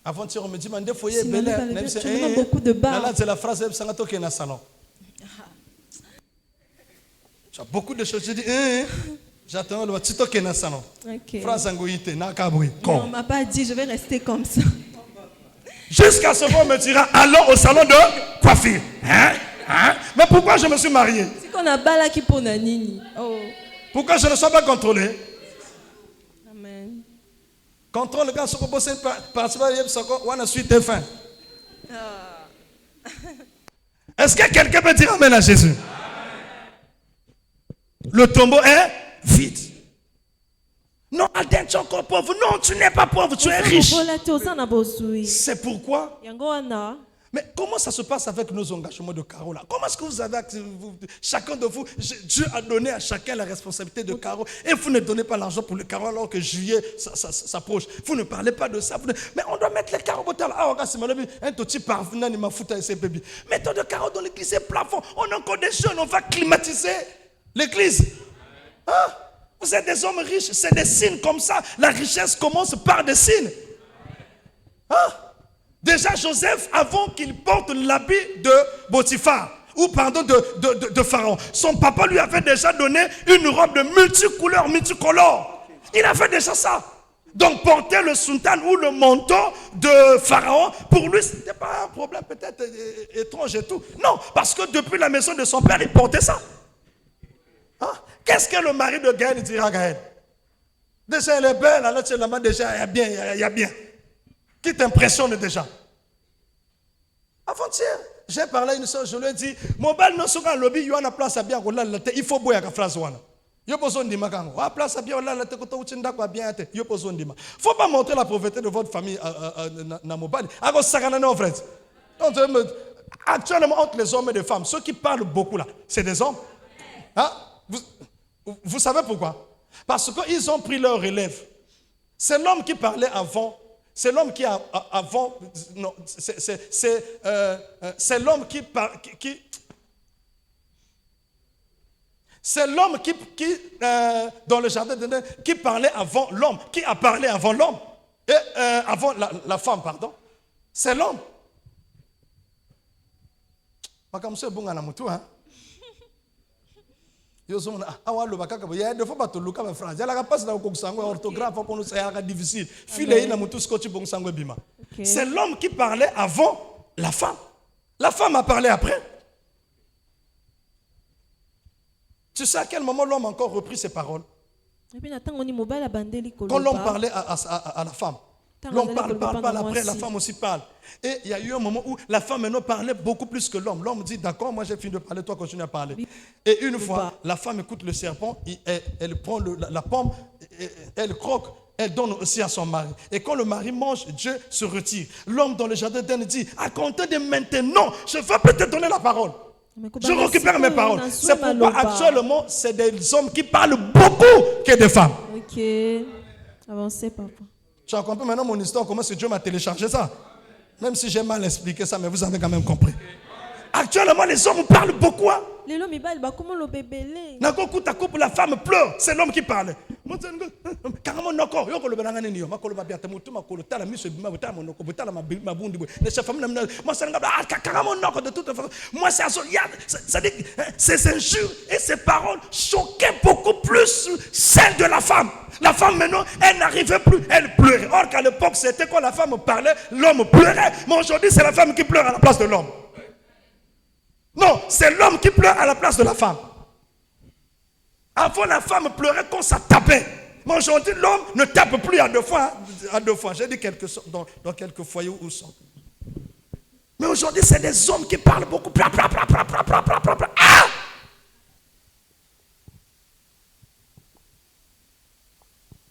Avant-hier, on me dit, il faut y aller beaucoup de bas. C'est la phrase qui est dans le salon. Tu as beaucoup de choses. Je dis, j'attends le petit qui est dans le salon. Phrase angoïte, on ne m'a pas dit, je vais rester comme ça. Jusqu'à ce moment, on me dira, allons au salon de coiffure. Mais pourquoi je me suis marié? C'est qu'on a bala qui pour Nanini. Pourquoi je ne sois pas contrôlé? Amen. Contrôle le gars, ce qu'on peut participer, on a suite et fin. Est-ce que quelqu'un peut dire amen à Jésus? Le tombeau est vide. Non, Aden, tu es encore pauvre. Non, tu n'es pas pauvre, tu es riche. C'est pourquoi Mais comment ça se passe avec nos engagements de carreau là? Comment est-ce que vous avez, chacun de vous, Dieu a donné à chacun la responsabilité de carreau et vous ne donnez pas l'argent pour le carreau alors que juillet s'approche. Vous ne parlez pas de ça. Mais on doit mettre les carreaux au tal. Ah, regarde, c'est malheureux. Un petit parfum, il m'a foutu à ses bébés. Mettons des carreaux dans l'église, c'est plafond. On a encore des jeunes, on va climatiser l'église. Hein? Vous êtes des hommes riches, c'est des signes comme ça. La richesse commence par des signes. Hein? Déjà Joseph, avant qu'il porte l'habit de Potiphar, ou pardon de Pharaon, son papa lui avait déjà donné une robe de multicouleurs, multicolore. Il avait déjà ça. Donc porter le sultan ou le manteau de Pharaon, pour lui, ce n'était pas un problème peut-être étrange et tout. Non, parce que depuis la maison de son père, il portait ça. Hein? Qu'est-ce que le mari de Gaël dira à Gaël? Déjà elle est belle, alors tu la déjà, il y a bien. Qui t'impressionne déjà? Avant-hier, j'ai parlé à une soeur, je lui ai dit, mon bal non souvent lobby, il y a une place à bien, il faut boire la phrase. Il faut pas montrer la pauvreté de votre famille dans mon bal. Actuellement, entre les hommes et les femmes, ceux qui parlent beaucoup là, c'est des hommes. Hein? Vous savez pourquoi? Parce qu'ils ont pris leur relève. C'est l'homme qui parlait avant. C'est l'homme qui avant. Non, c'est l'homme qui c'est l'homme qui dans le jardin d'Éden, qui parlait avant l'homme, qui a parlé avant l'homme et avant la femme, pardon. C'est l'homme. Il y a des fois que tu as France. Il y a la passe orthographe difficile. C'est l'homme qui parlait avant la femme. La femme a parlé après. Tu sais à quel moment l'homme a encore repris ses paroles? Quand l'homme parlait à la femme. L'homme parle après, la femme aussi parle. Et il y a eu un moment où la femme maintenant parlait beaucoup plus que l'homme. L'homme dit, d'accord, moi j'ai fini de parler, toi continue à parler. Et une fois, la femme écoute le serpent, elle prend la pomme, elle croque, elle donne aussi à son mari. Et quand le mari mange, Dieu se retire. L'homme dans le jardin d'Éden dit, à compter de maintenant, je vais peut-être donner la parole. Je récupère mes paroles. C'est pourquoi actuellement, c'est des hommes qui parlent beaucoup que des femmes. Ok, avancez papa. Tu as compris maintenant mon histoire, comment ce Dieu m'a téléchargé ça? Même si j'ai mal expliqué ça, mais vous avez quand même compris. Actuellement, les hommes parlent beaucoup. Hein? La femme pleure, c'est l'homme qui parle. Ces injures et ces paroles choquaient beaucoup plus celles de la femme. La femme maintenant, elle n'arrivait plus, elle pleurait. Or qu'à l'époque, c'était quand la femme parlait, l'homme pleurait. Mais aujourd'hui, c'est la femme qui pleure à la place de l'homme. Non, c'est l'homme qui pleure à la place de la femme. Avant, la femme pleurait quand ça tapait. Mais aujourd'hui, l'homme ne tape plus à deux fois. J'ai dit dans quelques foyers où sont. Mais aujourd'hui, c'est des hommes qui parlent beaucoup. Ah!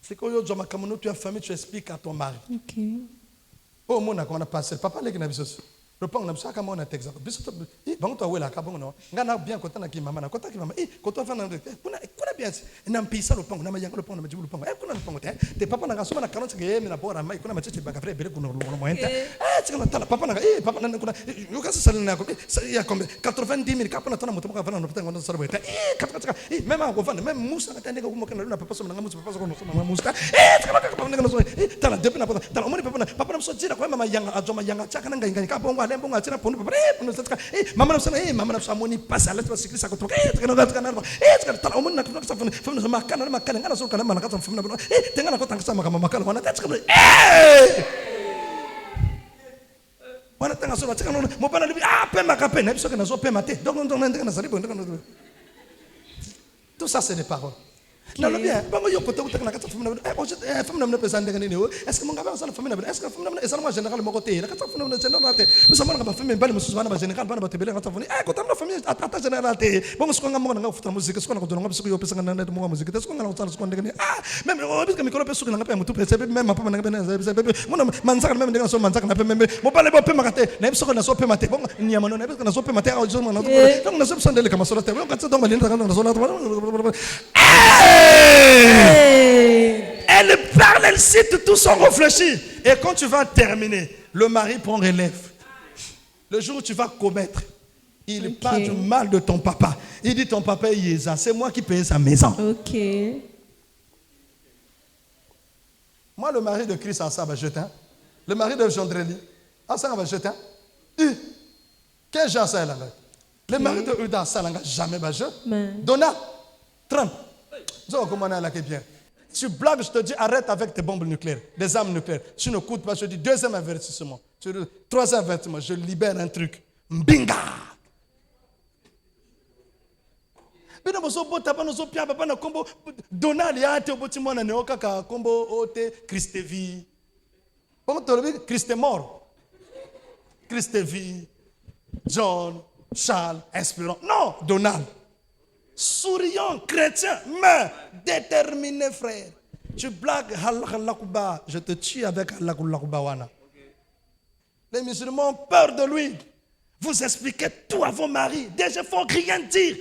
C'est quand tu as famille, tu expliques à ton mari. Ok. Oh, mon on a passé. Papa, les gars, le pan on a ça comme on a texte. Bon, toi, ouais, là, quand on a bien quand on a qui maman, quand on a qui maman, quand on a fait on a bien. On a payé ça le pan, on a mis le pan, on a dit le pan. On a le pan. Tes papa n'a pas souvent la carotte qui est mais la boire à maille, qu'on a mis des bagafres, belle qu'on a le moyen. Ah, tu as papa n'a papa n'a pas. Nous quand ça n'a pas. Il y a combien 90 000 capons dans notre papa n'a pas dans sa boîte. Même en confond, même mousse n'a pas comme on a papa son mousse, papa son mousse. T'as la depuis n'a pas. T'as au moins papa n'a pas dit quoi maman yang azoma yang chaka n'a gagné capon. Maman n'a moni passe à l'autre cycliste à côté. Tout ça, c'est des paroles. Est-ce que mon gars va la famille? Est-ce que la famille est en général mon côté? La famille est général. Nous sommes en famille, mais nous sommes en général. Pas de belle famille. Quand on a famille, à général. Bon, ce qu'on a mon faire musique, ce qu'on a donné, ce qu'on a pensé qu'on a de musique, ce qu'on a entendu, ce qu'on a gagné. Ah, même parce que mes collègues sont en train de tout préserver, même papa n'a pas mon manzak même des gens manzak n'a pas même mon pas les pas maté. N'aime ce qu'on a pas maté. Bon, ni à mon n'aime qu'on a pas maté. Donc on a pas besoin de les comme ça. Donc quand ça tombe, elle parle, elle cite tout sans réfléchir. Et quand tu vas terminer, le mari prend relève. Le jour où tu vas commettre, il parle du mal de ton papa. Il dit ton papa est Yéza, c'est moi qui paye sa maison. Ok. Moi, le mari de Christ, ça va jeter. Le mari de Gendreli, ça va jeter. Quel genre ça là? Le mari de Uda, ça n'a jamais va jeter. Donald Trump. Tu blagues, je te dis, arrête avec tes bombes nucléaires, des armes nucléaires. Tu ne coûtes pas, je dis, deuxième avertissement. Troisième avertissement, je libère un truc. Mbinga! Donald, il y a un combo Christevi. Christ est mort. Christevi, John, Charles, inspirant. Non, Donald. Souriant, chrétien, mais déterminé, frère. Tu blagues, je te tue avec Allah. Les musulmans ont peur de lui. Vous expliquez tout à vos maris. Déjà, il ne faut rien dire.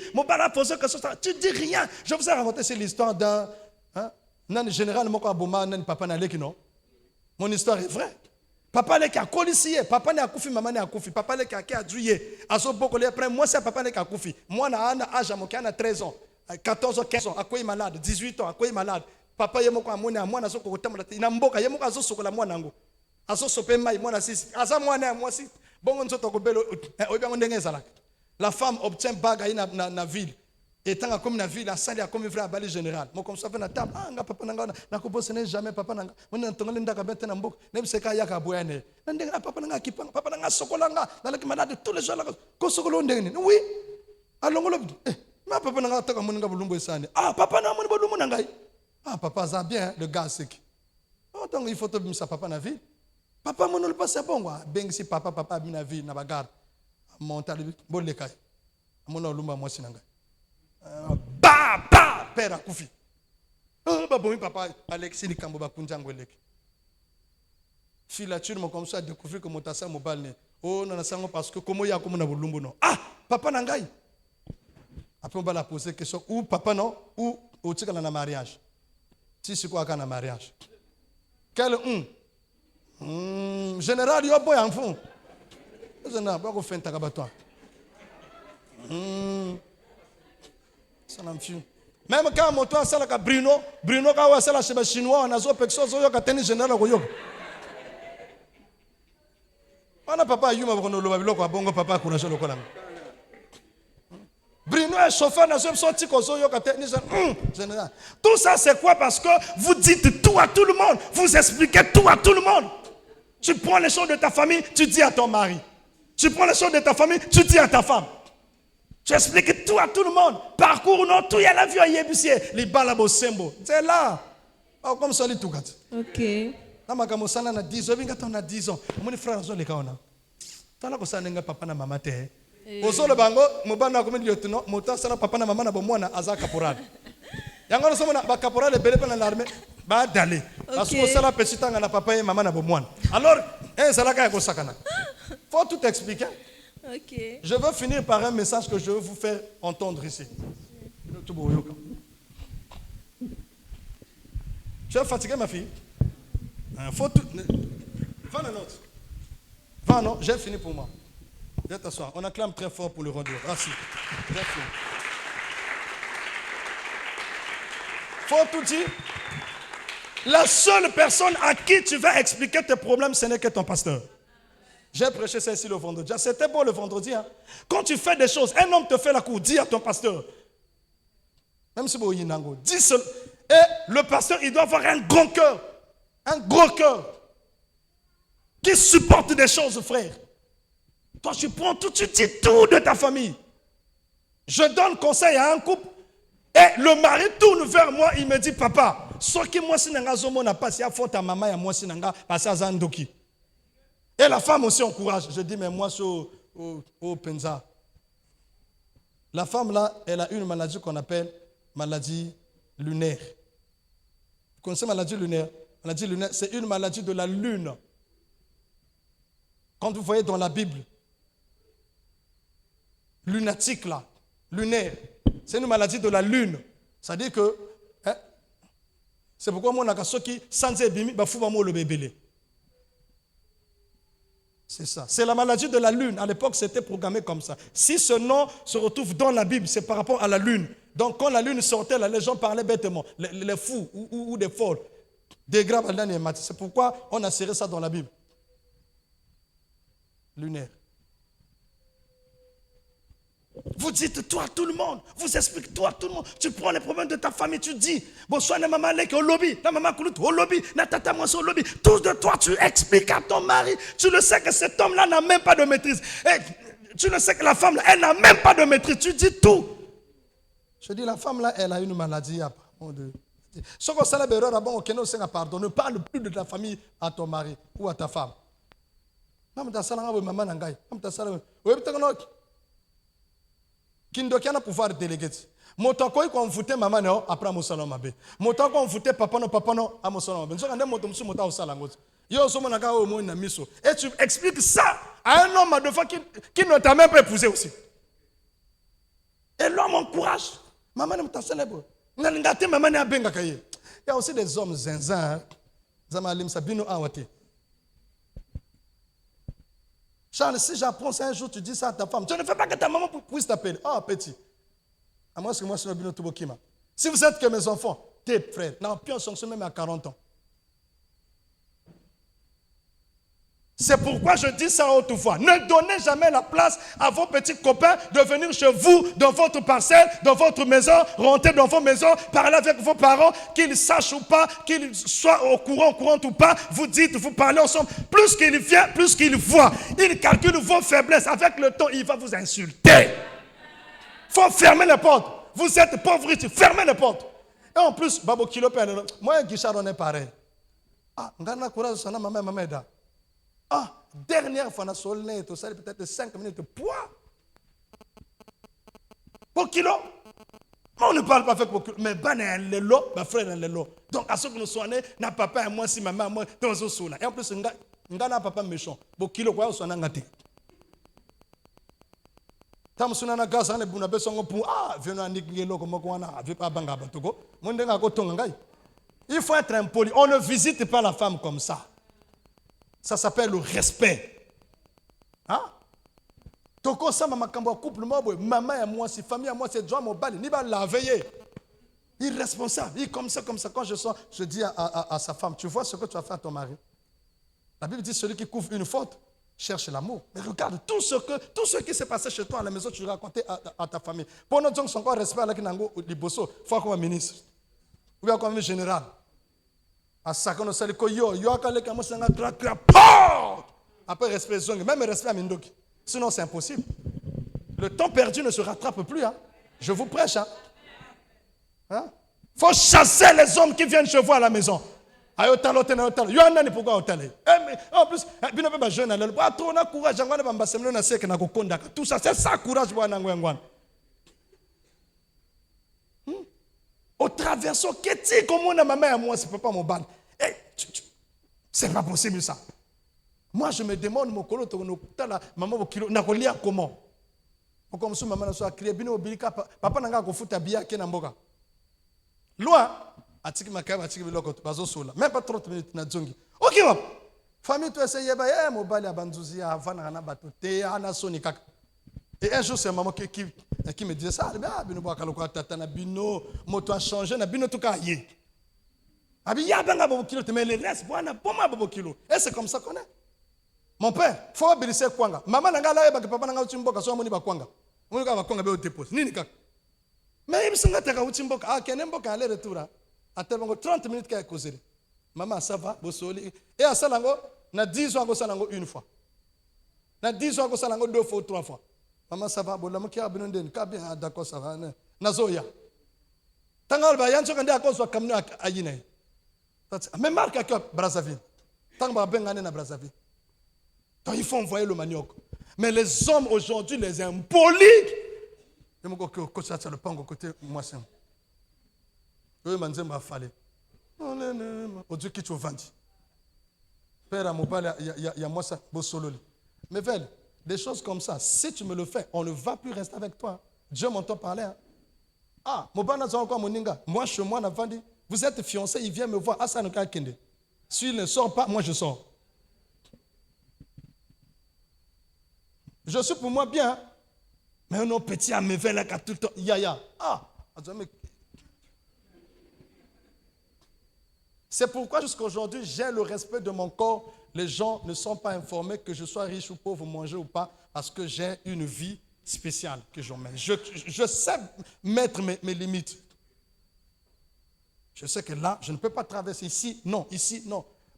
Tu dis rien. Je vous ai raconté cette histoire d'un général, papa non. Mon histoire est vraie. Papa n'est qu'à policier, papa n'est à koufi, maman n'est à koufi, papa n'est qu'à douiller. À ce moment après, moi c'est papa n'est qu'à koufi. Moi, j'ai un 13 ans, 14 ans, 15 ans, à quoi il est malade, 18 ans, à quoi il est malade. Papa est moko amone, moi n'a soko kotamala, ina mboka, yemo kazo soko la moi nango. Aso sope mai, moi na sisi. Asa moi na moi si. Bon on soto ko belo, obiango ndenge zala. La femme obtient bague na ville. Et tant comme na ville, la salle a comme un frère à Bali général. Moi comme ça fait na table, nga papa nanga na ko posene jamais papa nanga. Moi na tonga linda ka bete na mbok, nem se ka yaka boyane. Na ndenga papa nanga kipanga, papa nanga sokolanga, na leki malade tous les jours la ko sokolo ndenge ni. Oui. Alongolo ma papa nanga taka moninga bulumbo esane. Ah papa na moni bulumbo nanga. Ah papa ça bien le gars c'est qui. Oh donc il faut te bimsa papa na ville. Papa mon le passe bon quoi. Beng si papa bi na ville na bagarre. Montal bon le kai. Mon olumba moi sinanga. Père à Koufi. Papa, Alexis Nikambo Bakunjango Lek. Filature, moi comme ça, a découvert que mon tassa m'a balné. Oh, non, non, parce que comment il y a comme on a voulu non. Ah, papa Nangaï. Après, on va la poser question. Ou papa non, ou tu as un mariage. Tu sais quoi qu'un mariage? Quel général, il y a un boy en fond. Je n'ai pas fait un tagabatoire. Même quand mon toit c'est la Bruno quand on c'est la chez chinois on a zo pexo zo yo kateni général ko yo. On a papa yuma ko no lo biloko bongo papa courage lo kola. Bruno est chauffeur na zo sorti ko zo yo kateni général. Tout ça c'est quoi? Parce que vous dites tout à tout le monde, vous expliquez tout à tout le monde. Tu prends les choses de ta famille, tu dis à ton mari. Tu prends les choses de ta famille, tu dis à ta femme. Tu expliques tout à tout le monde. Parcours, non, tout y a la vie à Yébussier. Les balabo sembo. C'est là. Oh, comme ça, les tout gâte. Ok. Là, ma gamosana na 10 ans. On a 10 ans. Mon frère, on a les kaona. T'as là que ça n'a papa na maman te. Au sol le bango, mon bana comme lieutenant, mon tas ça papa na maman na bomona aza caporal. Yango somo na caporal et belé dans l'armée. Ba d'aller. Parce que ça la petite tanga na papa et maman na bomona. Alors, ça la ka ko sakana. Faut tout expliquer. Okay. Je veux finir par un message que je veux vous faire entendre ici. Tu es fatigué, ma fille? Faut tout... Va la note. Va, non, j'ai fini pour moi. Viens t'asseoir. On acclame très fort pour le roi. Merci. J'ai fini. Faut tout dire. La seule personne à qui tu vas expliquer tes problèmes, ce n'est que ton pasteur. J'ai prêché ça ici le vendredi. C'était beau le vendredi. Hein? Quand tu fais des choses, un homme te fait la cour, dis à ton pasteur. Même si vous dis seul. Et le pasteur, il doit avoir un grand cœur. Un gros cœur. Qui supporte des choses, frère. Toi, tu prends tout, tu dis tout de ta famille. Je donne conseil à un couple. Et le mari tourne vers moi, il me dit, papa, ce qui moi si nanga zomo n'a pas si à faute à maman et à moi si nanga passe à Zandoki. Et la femme aussi encourage. Je dis, mais moi, au Penza. La femme là, elle a une maladie qu'on appelle maladie lunaire. Vous connaissez la maladie lunaire? Maladie lunaire, c'est une maladie de la lune. Quand vous voyez dans la Bible, lunatique là, lunaire, c'est une maladie de la lune. C'est-à-dire que, hein, c'est pourquoi moi, je suis sans bimi, le bébé. C'est ça. C'est la maladie de la lune. À l'époque, c'était programmé comme ça. Si ce nom se retrouve dans la Bible, c'est par rapport à la lune. Donc, quand la lune sortait, là, les gens parlaient bêtement. Les fous ou des folles. Des graves. C'est pourquoi on a serré ça dans la Bible. Lunaire. Vous dites toi tout le monde, vous expliquez toi tout le monde, tu prends les problèmes de ta famille, tu dis, bonsoir, na maman lek au lobby, na maman koulout au lobby, na tata moi au lobby, tous de toi tu expliques à ton mari, tu le sais que cet homme-là n'a même pas de maîtrise, et tu le sais que la femme là, elle n'a même pas de maîtrise, tu dis tout. Je dis la femme là, elle a une maladie. Ce qu'on s'est l'erreur avant, on ne pardonne, ne parle plus de ta famille à ton mari ou à ta femme. Kindoki a pouvoir déléguer. Moto ko ko mfute mama no après mo salon mabe. Moto ko mfute papa no a mo salon mabe. Nzoka ndemo to mota o sala ngoto. Yo so mona ka o mo na miso. Et tu expliques ça à un homme de fois qui ne t'a même pas épousé aussi. Et l'homme encourage. Maman ne t'a célèbre. Ngate maman na benga kaye. Il y a aussi des hommes zinzin. Zamalim sabino awate. Charles, si j'apprends ça un jour, tu dis ça à ta femme. Tu ne fais pas que ta maman puisse t'appeler. Oh, petit. À moi, c'est que moi, je suis un Kima. Si vous êtes que mes enfants, tes frères, non, puis on fonctionne même à 40 ans. C'est pourquoi je dis ça autrefois. Ne donnez jamais la place à vos petits copains de venir chez vous, dans votre parcelle, dans votre maison, rentrer dans vos maisons, parler avec vos parents, qu'ils sachent ou pas, qu'ils soient au courant ou pas. Vous dites, vous parlez ensemble. Plus qu'il vient, plus qu'il voit. Il calcule vos faiblesses. Avec le temps, il va vous insulter. Il faut fermer les portes. Vous êtes pauvres, fermez les portes. Et en plus, Babo Kilo, moi et Guichard, on est pareil. Ah, on a courage, ça n'a pas même aidé. Ah, dernière fois, on a solé, peut-être 5 minutes de poids. Pour kilo. On ne parle pas avec pour kilo. Mais ma frère, donc, à ce que nous soignons, n'a papa et moi, si maman, moi, dans ce sous-là. Et en plus, on a papa méchant. Pour kilo, quoi, on a gâté. Tam sunana gaz ane buna besongo pour venons à Nigelo comme on a avec pas banga batogo. Mondenga ko tongai. Il faut être impoli. On ne visite pas la femme comme ça. Ça s'appelle le respect. Hein? Toko sama makambo couple mabo maman et moi si famille à moi c'est John Mobali ni ba la veiller. Irresponsable. Il comme ça quand je sors, je dis à sa femme, tu vois ce que tu as fait à ton mari. La Bible dit celui qui couvre une faute cherche l'amour. Mais regarde, tout ce qui s'est passé chez toi à la maison, tu racontais à ta famille. Pour nous, son corps respect avec Nango Liboso, il faut comme ministre. Ou bien comme général. À ça, quand on s'est dit, après respect, même respect à Mindoki. Sinon, c'est impossible. Le temps perdu ne se rattrape plus. Hein. Je vous prêche. Il faut chasser les hommes qui viennent chez vous à la maison. En plus, tout ça, c'est ça courage. Au traversant, qu'est-ce que ma mère moi, c'est pas mon ban. C'est pas possible ça. Moi, je me demande, mon colo, maman, comment? Comme si maman soit crié, papa n'a pas foutu à bia qui n'a pas. Loin. Même pas 30 minutes na zongi. Ok, famille tu essayes ba mobile abanzuzi avant na batote ana soni kaka. Et un jour c'est maman qui me disait ça, bino ba kaloko tata na bino moto a changé na bino tout ka yé. Abi ya banga bobo kilo te mais le reste bwana poma bobo kilo. Et c'est comme ça qu'on est. Mon père, faut obéir kwanga. Maman nga la ba papa nga utimboka so moni ba kwanga. Moni ka ba kwanga be dépose. Nini kaka. Mais il me semble que utimboka kenemboka aller retour. À 30 minutes qu'elle a causé. Maman, ça va, Bossoli. Et à Salango, na 10 ans, Salango une fois. Na 10 ans, Salango 2 fois ou 3 fois. Maman, ça va, Bolam qui a bien d'accord, ça va. Nazoya. Tangal ba yanso kande akoso kamno ayine. Mais marque à Brazzaville. Tanga bengane na Brazzaville. Donc il faut envoyer le manioc. Mais les hommes aujourd'hui, les impolis. Je me dis que ça le pango côté moi c'est. Eux manze m'a fallu. Au Dieu qui tu vendi. Père à mon père, il y a moi ça, beau solo. Mais Vel, des choses comme ça, si tu me le fais, on ne va plus rester avec toi. Dieu m'entend parler. Hein. Ah, mon père n'a pas encore mon ninga. Moi, chez moi, n'a vendu. Vous êtes fiancé, il vient me voir. Ah, ça ne kende. S'il ne sort pas, moi je sors. Je suis pour moi bien. Mais un petit à me faire là, tout le temps. Yaya. Ah, c'est pourquoi jusqu'à aujourd'hui, j'ai le respect de mon corps. Les gens ne sont pas informés que je sois riche ou pauvre, manger ou pas, parce que j'ai une vie spéciale que j'emmène. Je sais mettre mes limites. Je sais que là, je ne peux pas traverser ici, non,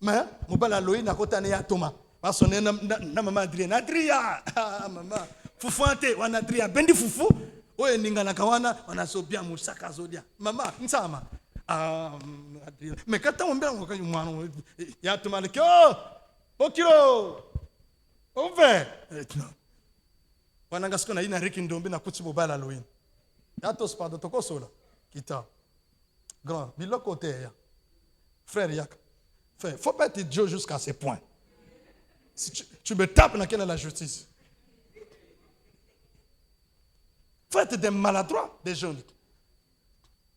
Mais, je vais à côté de Thomas. Parce que maman Adrien, Adria, maman, Foufuante, on Adria, Bendi Foufou, Oye Ningana Kawana, on a Sobia Moussaka Zodia. Maman, Nsama. Mais quand on vient, il y a Thomas qui oh, kilo, au vert. On a gascon à Rikin Dombi na Kutsibo Balalouin. Yatos pas de Tokosola, Kita. Grand, mais l'autre côté, frère Yak, frère, faut pas être Dieu jusqu'à ce point. Si tu me tapes dans quelle est la justice? Faut être des maladroits, des jeunes.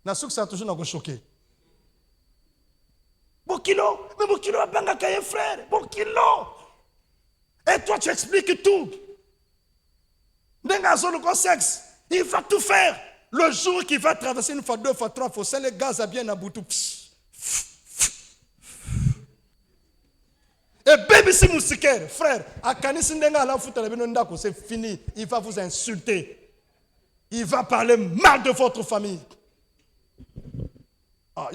Nasouk ça a toujours choqué. Bokilo, mais Bokilo a banga kaye frère, Bokilo. Et toi tu expliques tout. Denga solo ko sexe, il va tout faire. Le jour qu'il va traverser une fois, 2 fois, 3 fois, c'est le gaz à bien à Boutou. Et bébé si moussiquer, frère, à Kanisindenga à la foot c'est fini. Il va vous insulter. Il va parler mal de votre famille. Ah,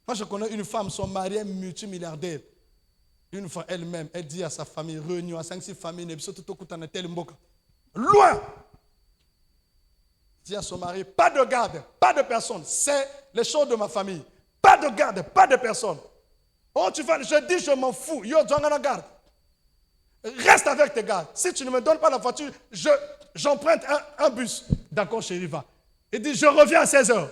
moi je connais une femme, son mari est multimilliardaire. Une fois elle-même, elle dit à sa famille, réunion à 5-6 familles, loin. Dit à son mari, pas de garde, pas de personne. C'est les choses de ma famille. Pas de garde, pas de personne. Oh, tu vas, je dis, je m'en fous. Yo, tu as garde. Reste avec tes gardes. Si tu ne me donnes pas la voiture, j'emprunte un bus. D'accord, chérie, va. Il dit, je reviens à 16h.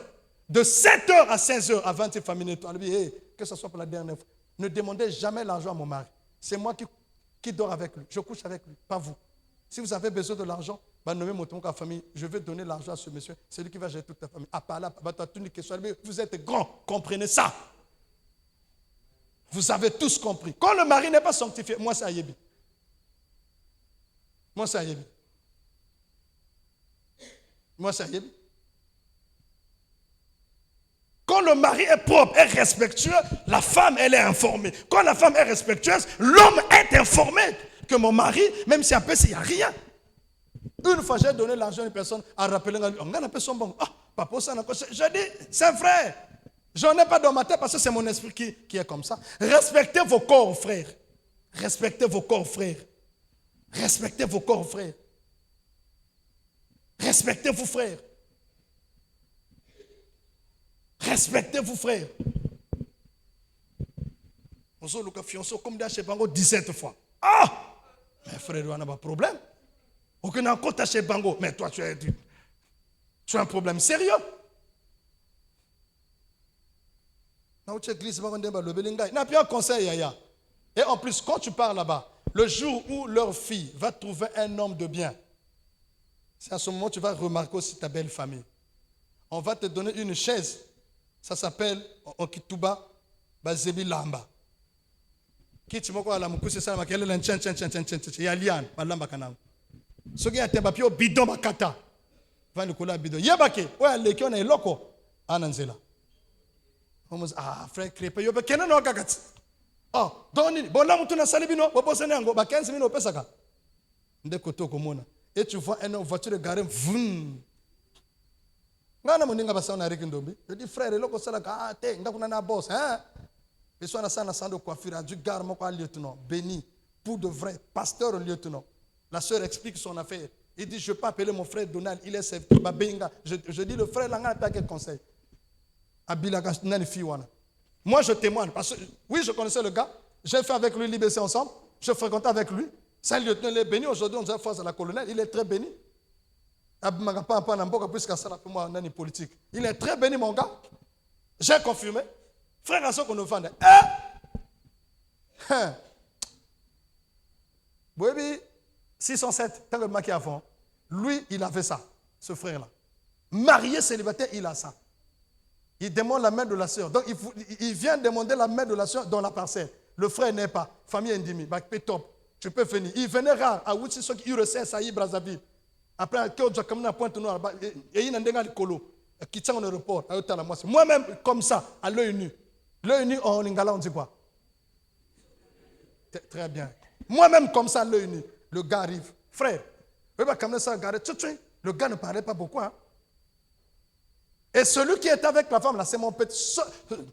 De 7h à 16h, avant tes familles, elle dit, hey, que ce soit pour la dernière fois. Ne demandez jamais l'argent à mon mari. C'est moi qui dors avec lui. Je couche avec lui, pas vous. Si vous avez besoin de l'argent, nommez mon tonton à la famille. Je vais donner l'argent à ce monsieur. C'est lui qui va gérer toute ta famille. À part là, vous êtes grands. Comprenez ça. Vous avez tous compris. Quand le mari n'est pas sanctifié, moi c'est Ayebi. Moi c'est Ayebi. Moi c'est Ayebi. Quand le mari est propre, est respectueux, la femme, elle est informée. Quand la femme est respectueuse, l'homme est informé que mon mari, même si après, il n'y a rien. Une fois, j'ai donné l'argent à une personne à rappeler, on a appelé son bon. Ah, papa, ça n'a pas. Je dis, c'est vrai. Je n'en ai pas dans ma tête parce que c'est mon esprit qui est comme ça. Respectez vos corps, frères. Respectez vos corps, frères. Respectez vos corps, frères. Respectez-vous, frères. Respectez-vous, frères. On se loue fiancé comme chez Bango 17 fois. Ah! Mais frère, on n'a pas de problème. Aucun encore chez Bango. Mais toi, tu as un problème sérieux. Il n'a plus un conseil, Yaya. Et en plus, quand tu pars là-bas, le jour où leur fille va trouver un homme de bien, c'est à ce moment que tu vas remarquer aussi ta belle famille. On va te donner une chaise. Ça s'appelle, en Kituba, Bazebi Lamba. Qui tu m'as la moukou, c'est ça, ma kelle l'en tchen. Il y a liane, ma lamba kanam. Ce qui a été bapio bidon bakata. Va nous coller bidon. Yabake, ouais, les qui on est loco. Ananzela. On me dit, ah, frère, crépé, yo, kena no gagat. Oh, doni, bon là, on tourne salibino, on bosse n'ango, ba 15 minutes au pesaka. Nde koto komona. Et tu vois une voiture garée, vroom. Je dis, frère, il boss. Personne n'a ça de coiffure, du garde, lieutenant, béni, pour de vrai, pasteur lieutenant. La sœur explique son affaire. Il dit, je peux appeler mon frère Donald, il est servi. Je dis, le frère Langa n'a pas quel conseil. Moi, je témoigne. Parce que, oui, je connaissais le gars. J'ai fait avec lui l'IBC ensemble. Je fréquentais avec lui. C'est un lieutenant, il est béni. Aujourd'hui, on est face à la colonelle. Il est très béni. Il est très béni, mon gars. J'ai confirmé. Frère, à ce qu'on nous fait. Oui, 607, tant que maquillé avant. Lui, il avait ça, ce frère-là. Marié célibataire, il a ça. Il demande la main de la soeur. Donc, il vient demander la main de la soeur dans la parcelle. Le frère n'est pas. Famille indimi. Top. Tu peux finir. Il venait rare à Woutsi, ceux qui URC, Saï, Brazzaville. Après, quand je suis à Pointe-Noire, il y a un colo. Qui tient en aéroport. Moi-même, comme ça, à l'œil nu. L'œil nu, en lingala, on dit quoi? Très bien. Moi-même, comme ça, à l'œil nu. Le gars arrive. Frère, le gars ne parlait pas beaucoup. Hein? Et celui qui était avec la femme, là, c'est mon petit.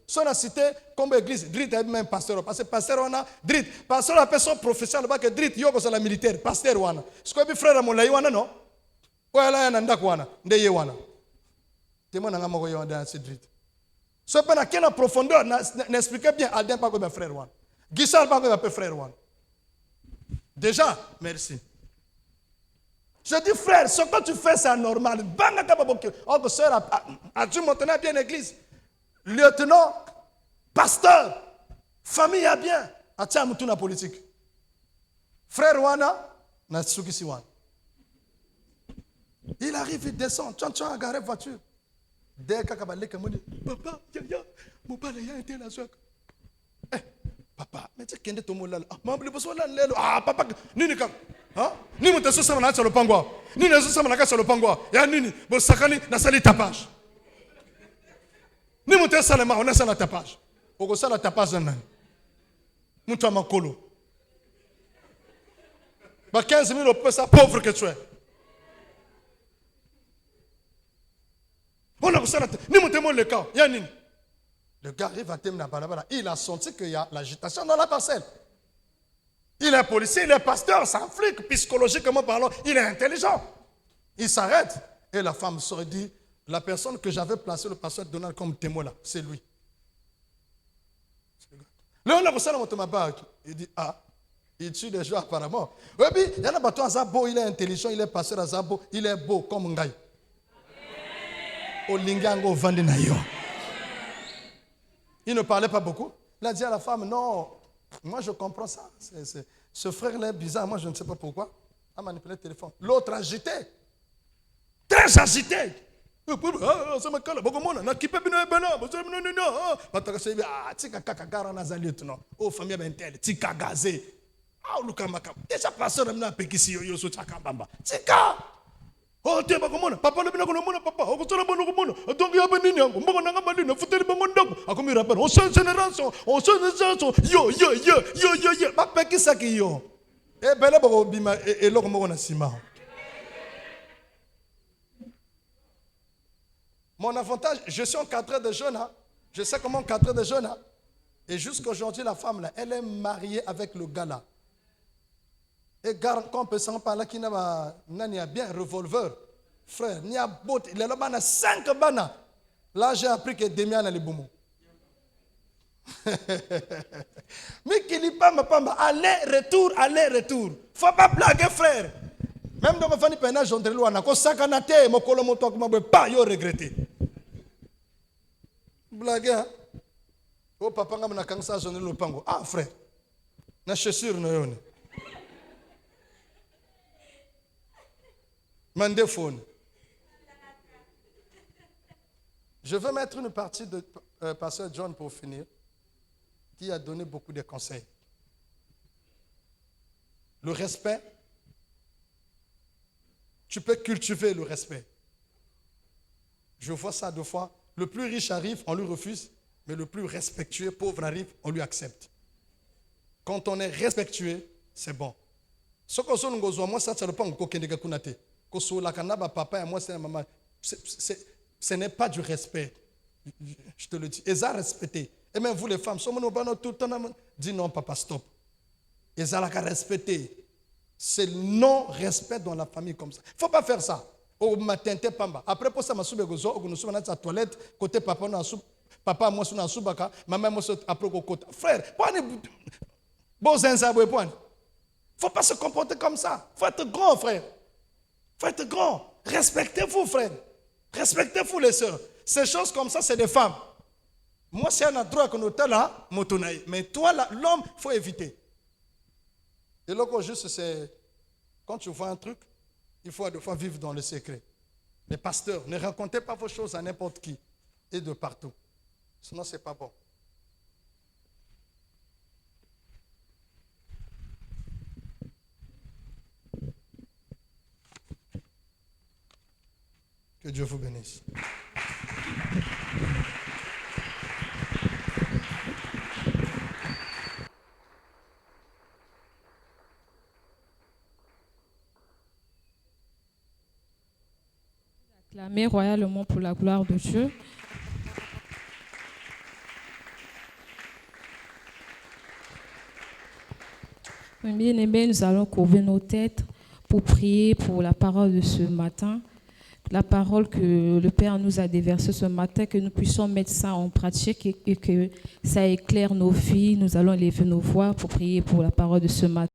Son a cité comme église. Drit est même pasteur. Parce que pasteur, on a Drit. Pasteur, la personne professionnelle, là-bas, que Drit, yo, c'est la militaire. Pasteur, on a. Ce que frère, mon là, non? Ouais, là, il y a un dakwana. Ndeye, on a. Témoin, on a un moyen de ce Drit. Ce que dans quelle profondeur, n'expliquez bien, Alden, pas comme frère, on. Guissal, pas comme frère, on. Déjà, merci. Je dis, frère, ce que tu fais, c'est anormal. Oh, soeur, as-tu maintenant bien l'église? Lieutenant, pasteur, famille a bien. As-tu amoutou la politique? Frère Wana, Natsuki Siwan. Il arrive, il descend. Tu as garé voiture. Dès qu'il a dit, papa, mon père a été là. Papa, mais tu as dit, ah, papa, Ninika. Ni mo teso sama na chalo pangwa ni neso sama na ka chalo pangwa ya nini bo sakani na sali tapage ni mo teso sala ma on a sala tapage oko sala tapage nan mutu makolo ba 15 000 euros ça pauvre que tu es on a ko sala ni mo temo le cas ya nini le gars arrive à terminer la balabala il a senti qu'il y a l'agitation dans la parcelle. Il est policier, il est pasteur, c'est un flic, psychologiquement parlant, il est intelligent. Il s'arrête et la femme se dit, la personne que j'avais placé le pasteur Donald comme témoin là, c'est lui. Il dit, ah, il tue des gens apparemment. Oui, il y en a un Zabo, il est intelligent, il est pasteur à Zabo, il est beau comme Ngaï. Il ne parlait pas beaucoup. Il a dit à la femme, non. Moi, je comprends ça. Ce frère-là est bizarre. Moi, je ne sais pas pourquoi. Il a manipulé le téléphone. L'autre agité. Très agité. Déjà, pasteur, oh, tu pas comment? Papa ne vient pas papa. On se lève donc il y a ben nini. On va n'anga malina. Faut tellement bon. A comme il rappelle. On change génération. Yo. Papa qui ça qui yo? Eh ben là bon bima et là comment on a sima. Mon avantage, je suis encadré de jeunes. Hein? Je sais comment encadrer des jeunes. Hein? Et jusqu'aujourd'hui, la femme là, elle est mariée avec le gars là. Et quand on peut s'en parler, qui n'a bien revolver, frère, il y a bot, il y a 5 bana. Là, j'ai appris que Demian a les boumous. Mais qu'il n'y a pas, aller-retour. Faut pas blaguer, frère. Même dans ma famille, pénage, j'en ai loin, quand sacanate, mon colomoto, comment pas, yo regretter. Blaguer, hein? Oh, papa, on a ça, j'en ai le pango. Ah, frère, na chaussure, non. Mandéphone. Je veux mettre une partie de pasteur John pour finir, qui a donné beaucoup de conseils. Le respect, tu peux cultiver le respect. Je vois ça 2 fois. Le plus riche arrive, on lui refuse, mais le plus respectueux, pauvre arrive, on lui accepte. Quand on est respectueux, c'est bon. Ce que je veux moi, ça ne pas encore kunate. Papa et moi, c'est maman. Ce n'est pas du respect. Je te le dis. Ils ont respecté. Et même vous, les femmes, tout le temps dit non, papa, stop. Ils ont respecté. C'est le non-respect dans la famille comme ça. Il ne faut pas faire ça. Au matin, pamba. Après, pour ça, je suis dans la toilette, côté papa, papa, moi, je suis dans la maman, moi, je suis après côté. Frère, il ne faut pas se comporter comme ça. Il faut être grand, frère. Il faut être grand. Respectez-vous, frère. Respectez-vous, les sœurs. Ces choses comme ça, c'est des femmes. Moi, c'est un droit que nous avons là, mais toi, l'homme, il faut éviter. Et là, juste, c'est quand tu vois un truc, il faut des fois vivre dans le secret. Les pasteurs, ne racontez pas vos choses à n'importe qui et de partout. Sinon, ce n'est pas bon. Que Dieu vous bénisse. Acclamez royalement pour la gloire de Dieu. Bien-aimés, nous allons courber nos têtes pour prier pour la parole de ce matin. La parole que le Père nous a déversée ce matin, que nous puissions mettre ça en pratique et que ça éclaire nos vies. Nous allons lever nos voix pour prier pour la parole de ce matin.